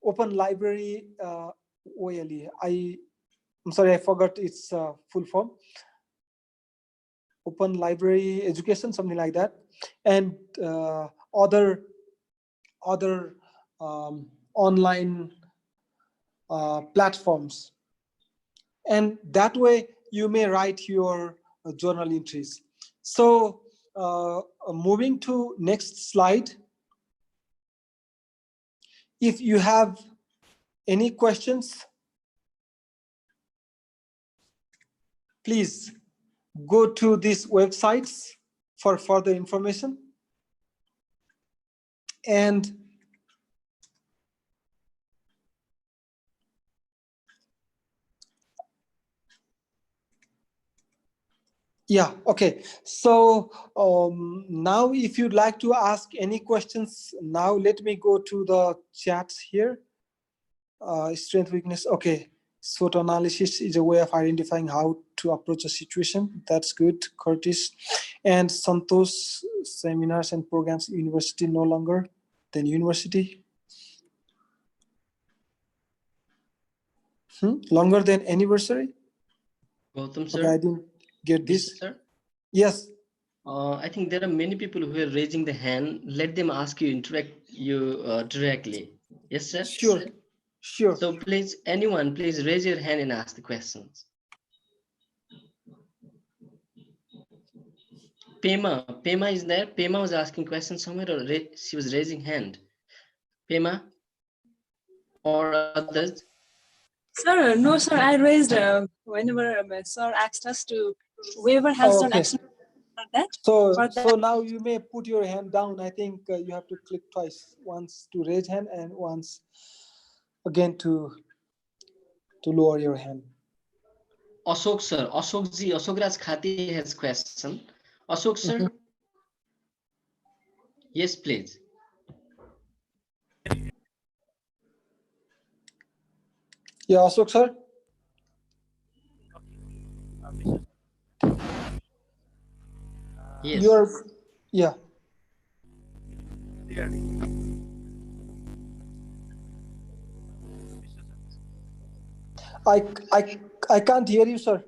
Open Library OLE. I'm sorry, I forgot its full form. Open Library Education, something like that, and other online platforms. And that way you may write your journal entries. So moving to next slide. If you have any questions, please go to these websites for further information. And yeah, okay. So now if you'd like to ask any questions, now let me go to the chats here. Strength, weakness. Okay. SWOT analysis is a way of identifying how to approach a situation. That's good, Curtis. And Santosh, seminars and programs, university no longer than university. Longer than anniversary? Gautam, sir. Okay, I didn't get this. Sir? Yes. I think there are many people who are raising the hand. Let them ask you, interact you directly. Yes, sir? Sure. Sure. So please, anyone, please raise your hand and ask the questions. Pema is there? Pema was asking questions somewhere, or she was raising hand. Pema or others? Sir, no, sir. I raised whenever sir asked us to, whoever has done action for that. So now you may put your hand down. I think you have to click twice, once to raise hand and once again to lower your hand. Ashok sir, Ashok Raj Khati has question. Ashok sir, yes, please. Yeah, Ashok sir. Yes. Yeah. I can't hear you, sir.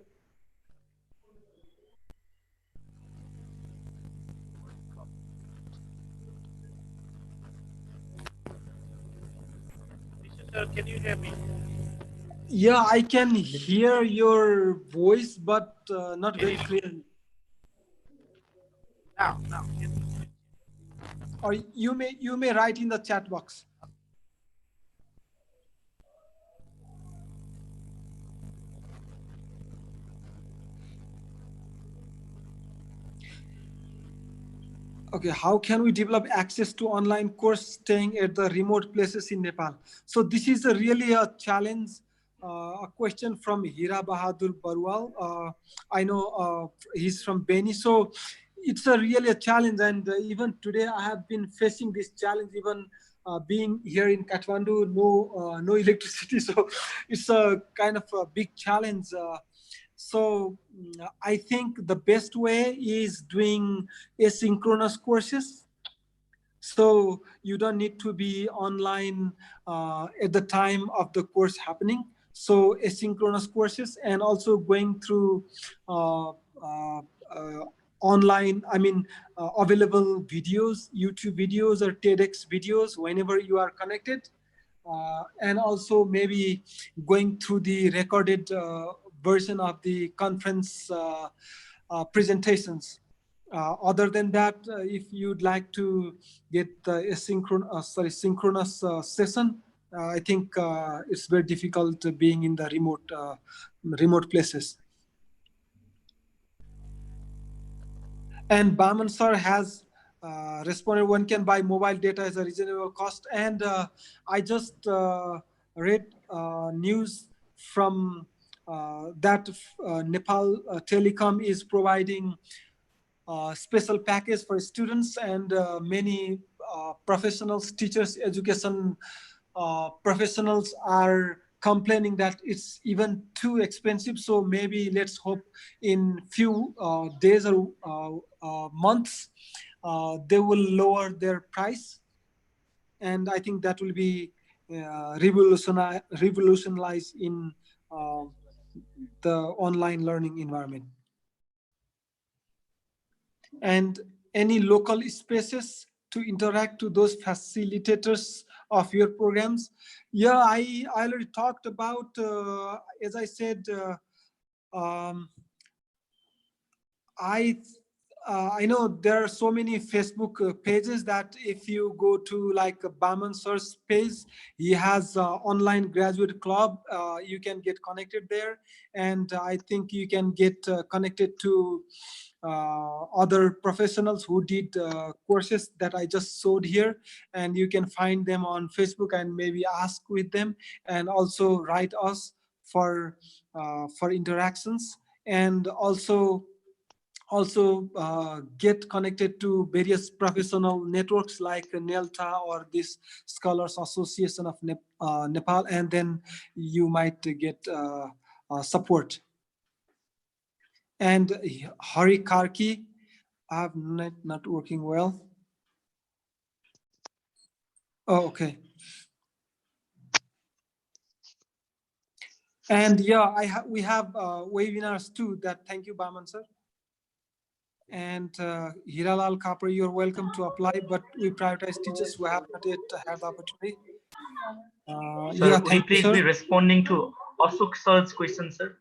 Sir, can you hear me? Yeah, I can hear your voice, but not very clearly. Or you may write in the chat box. Okay, how can we develop access to online course staying at the remote places in Nepal? So this is really a challenge, a question from Hira Bahadur Barwal. I know he's from Beni. So it's really a challenge. And even today I have been facing this challenge, even being here in Kathmandu, no electricity. So it's a kind of a big challenge. So I think the best way is doing asynchronous courses. So you don't need to be online at the time of the course happening. So asynchronous courses, and also going through uh, uh, uh, online, available videos, YouTube videos or TEDx videos whenever you are connected. And also maybe going through the recorded version of the conference presentations. Other than that, if you'd like to get a synchronous session, I think it's very difficult being in the remote places. And Baman sir has responded, one can buy mobile data as a reasonable cost. And I just read news from that Nepal Telecom is providing special package for students, and many professionals, teachers, education professionals are complaining that it's even too expensive. So maybe let's hope in few days or months they will lower their price, and I think that will be revolutionize in the online learning environment. And any local spaces to interact to those facilitators of your programs. Yeah, I already talked about, as I said, um, I know there are so many Facebook pages that if you go to like Baman Sir's page, he has online graduate club. You can get connected there, and I think you can get connected to other professionals who did courses that I just showed here, and you can find them on Facebook and maybe ask with them, and also write us for interactions, and also get connected to various professional networks like NELTA or this Scholars Association of Nepal, and then you might get support. And Hari Karki, I have not working well. Oh, okay. And yeah, we have webinars too. That thank you, Baman sir. And Hiralal Kapur, you're welcome to apply, but we prioritize teachers who have not yet had the opportunity. Sir, Yeah, could you thank you, please sir. be responding to Ashok sir's question, sir?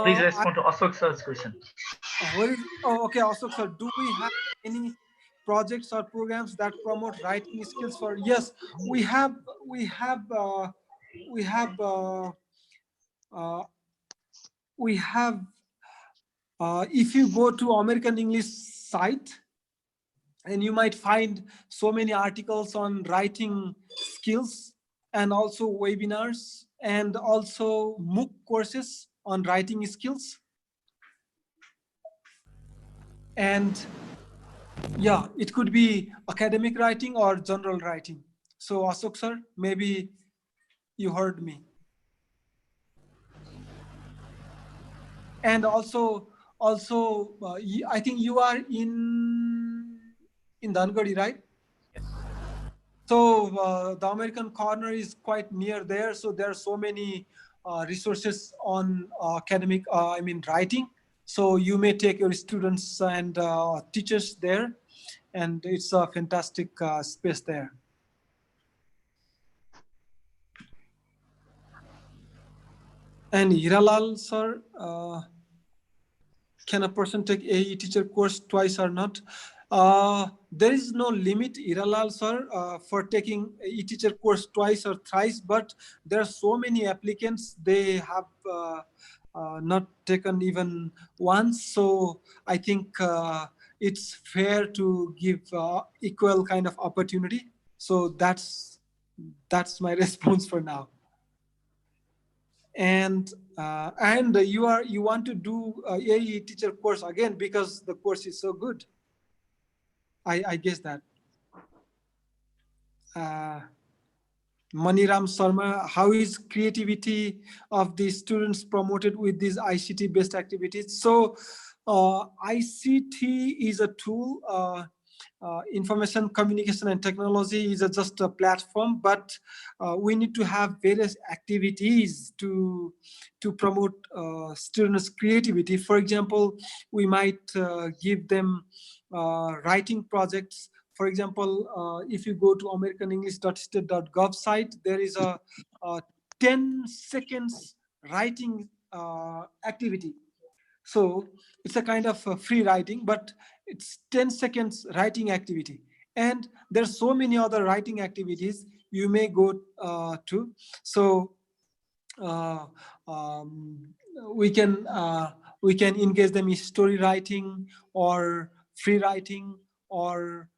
Please respond to Ashok sir's question. Okay, Ashok sir, do we have any projects or programs that promote writing skills for? Yes, we have. If you go to American English site, and you might find so many articles on writing skills, and also webinars, and also MOOC courses on writing skills. And yeah, it could be academic writing or general writing. So Ashok sir, maybe you heard me. And also I think you are in Dangadi, right? So the American corner is quite near there. So there are so many resources on academic, writing. So you may take your students and teachers there, and it's a fantastic space there. And Hiralal sir, can a person take AE teacher course twice or not? There is no limit, Hiralal sir, for taking AE teacher course twice or thrice, but there are so many applicants, they have not taken even once. So I think it's fair to give equal kind of opportunity. So that's my response for now. And you want to do AE teacher course again because the course is so good. I guess that. Maniram Sharma, how is creativity of the students promoted with these ICT based activities? So ICT is a tool. Information communication and technology is just a platform, but we need to have various activities to promote students' creativity. For example, we might give them writing projects. For example, if you go to americanenglish.state.gov site, there is a 10 seconds writing activity. So it's a kind of free writing, but it's 10 seconds writing activity. And there's so many other writing activities you may go to. So uh, um, we can engage them in story writing or free writing or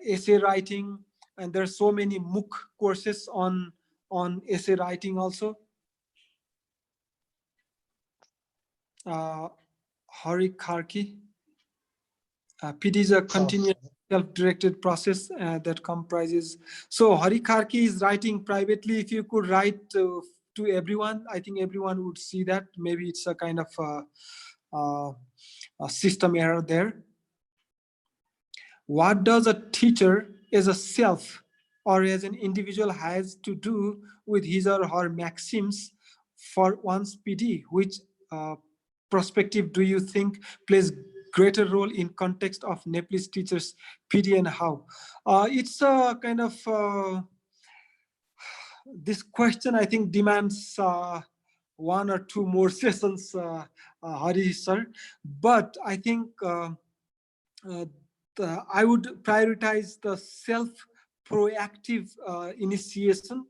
essay writing. And there's so many MOOC courses on essay writing also. Hari Karki. PD is a continuous self-directed process that comprises. So Hari Karki is writing privately. If you could write to everyone, I think everyone would see that. Maybe it's a kind of a system error there. What does a teacher as a self or as an individual has to do with his or her maxims for one's PD? Which perspective do you think plays greater role in context of Nepalese teachers PD and how? It's a kind of this question I think demands one or two more sessions, Hari sir. But I think I would prioritize the self-proactive initiation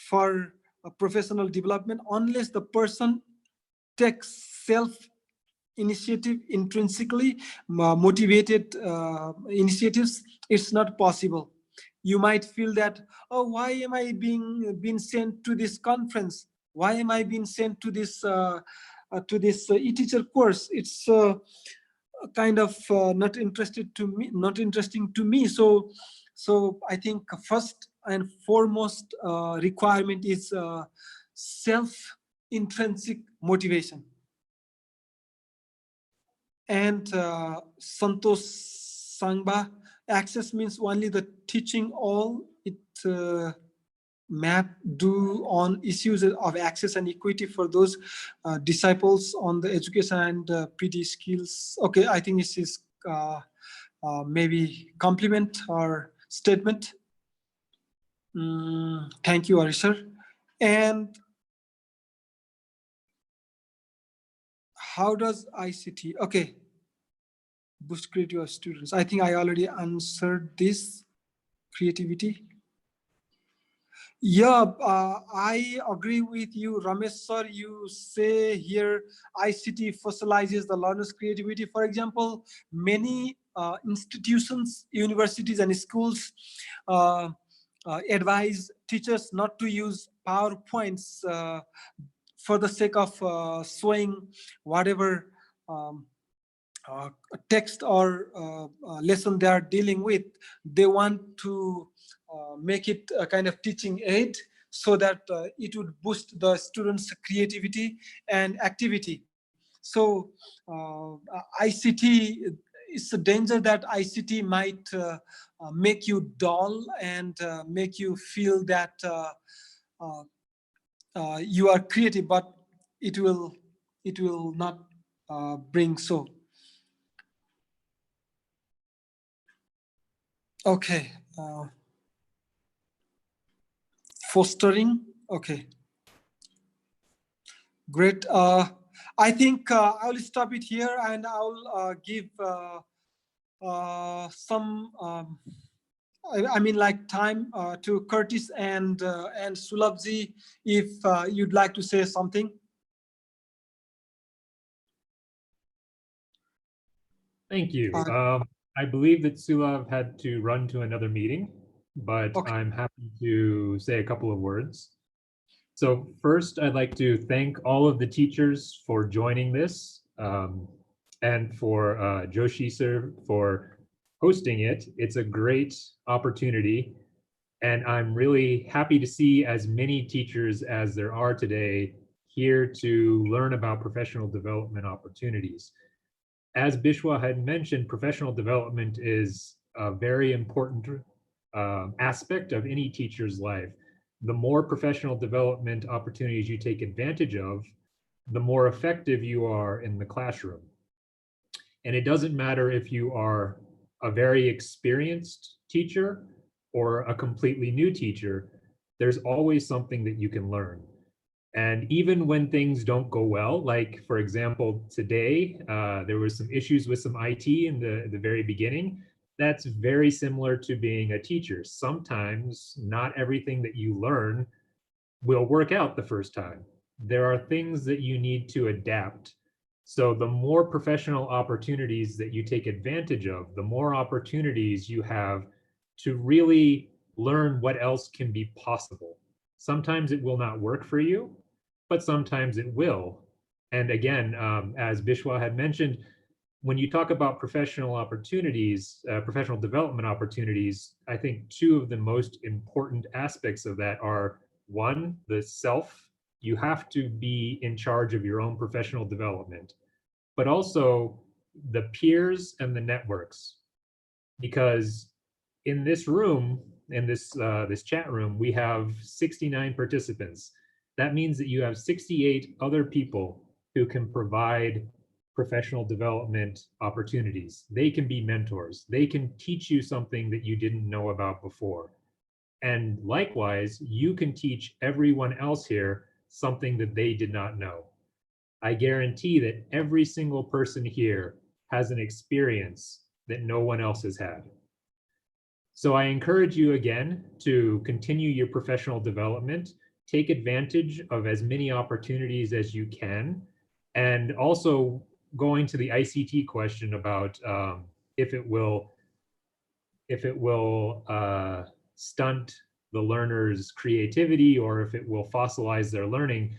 for professional development. Unless the person takes self-initiative, intrinsically motivated initiatives, it's not possible. You might feel that, oh, why am I being sent to this conference? Why am I being sent to this e-teacher course? It's kind of not interesting to me. So I think first and foremost requirement is self intrinsic motivation. And Santosh Sangba, access means only the teaching all it map do on issues of access and equity for those disciples on the education and PD skills. Okay, I think this is maybe compliment or statement. Thank you, Arisher. And how does ICT, okay, boost creativity of students? I think I already answered this, creativity. Yeah, I agree with you, Ramesh sir. You say here ICT fossilizes the learner's creativity. For example, many institutions, universities and schools advise teachers not to use PowerPoints for the sake of showing whatever text or lesson they are dealing with. They want to make it a kind of teaching aid so that it would boost the students' creativity and activity. So ICT, it's a danger that ICT might make you dull and make you feel that you are creative, but it will not bring so. Okay. Fostering, okay. Great. I think I will stop it here, and I'll give some, I mean, like time to Curtis and Sulabji, if you'd like to say something. Thank you. I believe that Sulav had to run to another meeting, but Okay. I'm happy to say a couple of words. So first, I'd like to thank all of the teachers for joining this, and for Joshi sir for hosting it. It's a great opportunity, and I'm really happy to see as many teachers as there are today here to learn about professional development opportunities. As Bishwa had mentioned, professional development is a very important aspect of any teacher's life. The more professional development opportunities you take advantage of, the more effective you are in the classroom. And it doesn't matter if you are a very experienced teacher or a completely new teacher, there's always something that you can learn. And even when things don't go well, like for example, today, there was some issues with some IT in the very beginning. That's very similar to being a teacher. Sometimes not everything that you learn will work out the first time. There are things that you need to adapt. So the more professional opportunities that you take advantage of, the more opportunities you have to really learn what else can be possible. Sometimes it will not work for you, but sometimes it will. And again, as Bishwa had mentioned, when you talk about professional opportunities, professional development opportunities, I think two of the most important aspects of that are, one, the self. You have to be in charge of your own professional development, but also the peers and the networks. Because in this room, in this chat room, we have 69 participants. That means that you have 68 other people who can provide professional development opportunities. They can be mentors. They can teach you something that you didn't know about before. And likewise, you can teach everyone else here something that they did not know. I guarantee that every single person here has an experience that no one else has had. So I encourage you again to continue your professional development, take advantage of as many opportunities as you can, and also going to the ICT question about if it will stunt the learner's creativity or if it will fossilize their learning,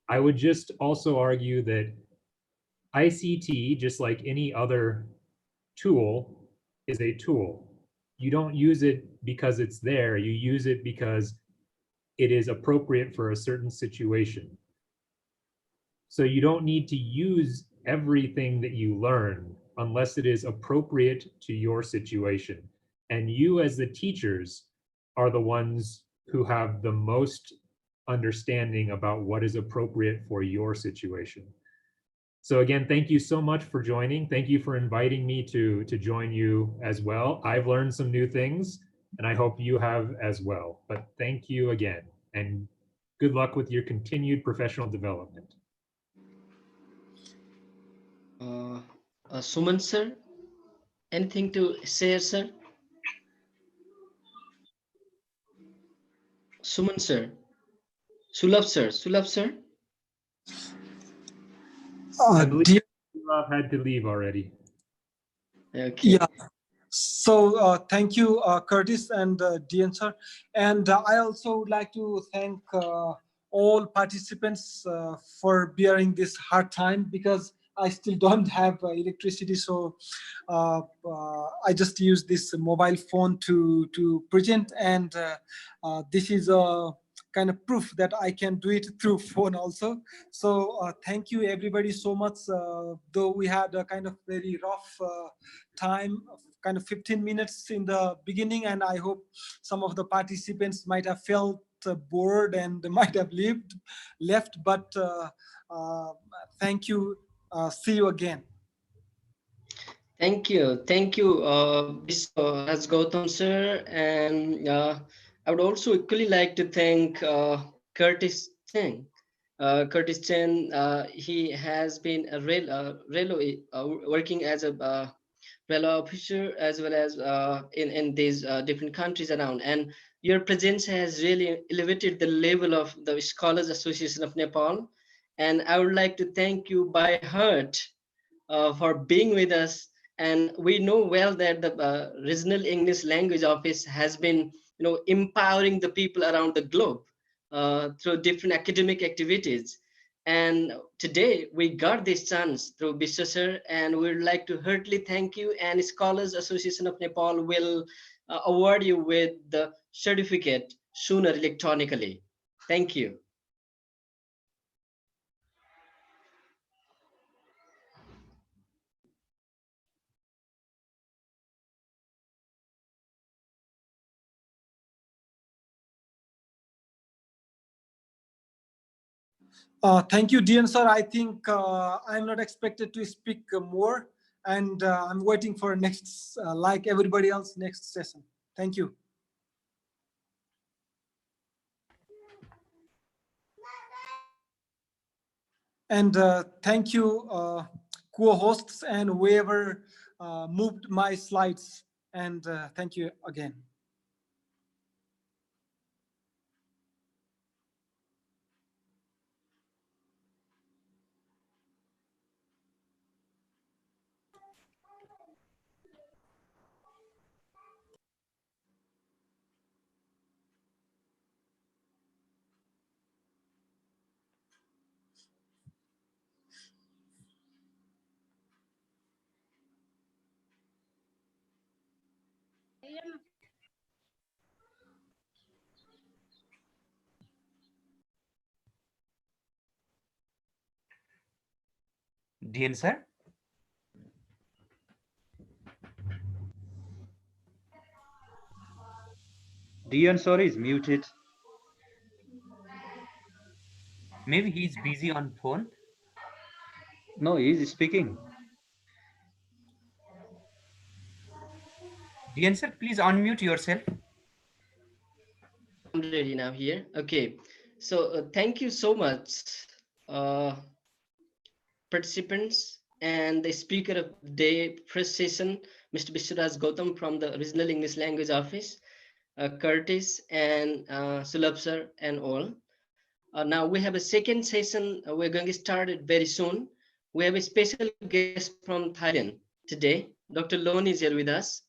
I would just also argue that ICT, just like any other tool, is a tool. You don't use it because it's there, you use it because it is appropriate for a certain situation. So you don't need to use everything that you learn unless it is appropriate to your situation. And you as the teachers are the ones who have the most understanding about what is appropriate for your situation. So again, thank you so much for joining. Thank you for inviting me to join you as well. I've learned some new things and I hope you have as well. But thank you again and good luck with your continued professional development. Suman sir, anything to share, sir? Suman sir, Sulabh sir. I believe Sulabh had to leave already. Okay. Yeah. So thank you, Curtis and Dian sir. And I also would like to thank all participants for bearing this hard time, because I still don't have electricity. So I just use this mobile phone to present. And this is a kind of proof that I can do it through phone also. So thank you everybody so much. Though we had a kind of very rough time, kind of 15 minutes in the beginning, and I hope some of the participants might have felt bored and might have left, but thank you. See you again. Thank you, as Gautam sir, and I would also equally like to thank Curtis Singh Curtis Chen, he has been a railway working as a railway officer as well as in these different countries around. And your presence has really elevated the level of the Scholars Association of Nepal. And I would like to thank you by heart for being with us. And we know well that the Regional English Language Office has been, empowering the people around the globe through different academic activities. And today we got this chance through Biswa sir, and we'd like to heartily thank you. And Scholars Association of Nepal will award you with the certificate sooner electronically. Thank you. Thank you, Dian sir. I think I'm not expected to speak more, and I'm waiting for next, like everybody else, next session. Thank you. And thank you, co-hosts and whoever moved my slides. And thank you again. Dian sir? Dian, sorry, is muted. Maybe he's busy on phone. No, he's speaking. Dian sir, please unmute yourself. I'm ready now here. Okay. So thank you so much, participants and the speaker of the day first session, Mr. Biswaraj Gautam from the Regional English Language Office, Curtis and Sulabh sir and all. Now we have a second session. We're going to start it very soon. We have a special guest from Thailand today. Dr. Lone is here with us.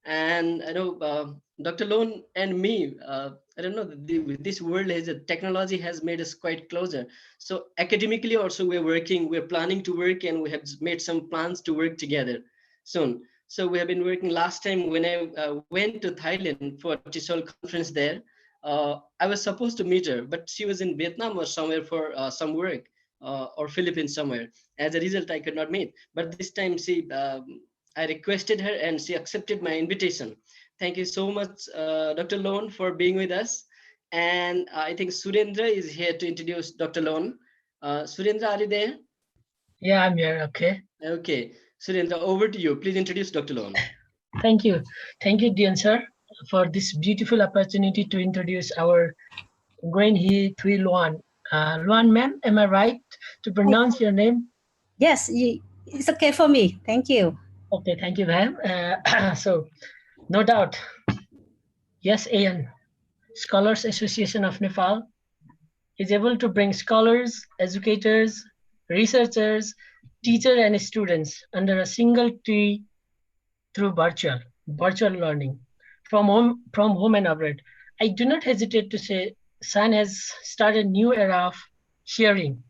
And I know Dr. Lone and me, I don't know, this world has technology has made us quite closer. So academically also we're planning to work, and we have made some plans to work together soon. So we have been working. Last time when I went to Thailand for TESOL conference there, I was supposed to meet her, but she was in Vietnam or somewhere for some work, or Philippines somewhere. As a result, I could not meet. But this time I requested her and she accepted my invitation. Thank you so much, Dr. Lone, for being with us. And I think Surendra is here to introduce Dr. Lone. Surendra, are you there? Yeah, I'm here. Okay. Okay. Surendra, over to you. Please introduce Dr. Lone. Thank you. Thank you, Dian sir, for this beautiful opportunity to introduce our Gwen He Thui Luan. Luan, ma'am, am I right to pronounce your name? Yes, it's okay for me. Thank you. Okay, thank you, ma'am. So, no doubt, yes, AN, Scholars Association of Nepal, is able to bring scholars, educators, researchers, teachers, and students under a single tree through virtual learning from home and abroad. I do not hesitate to say SAN has started a new era of sharing,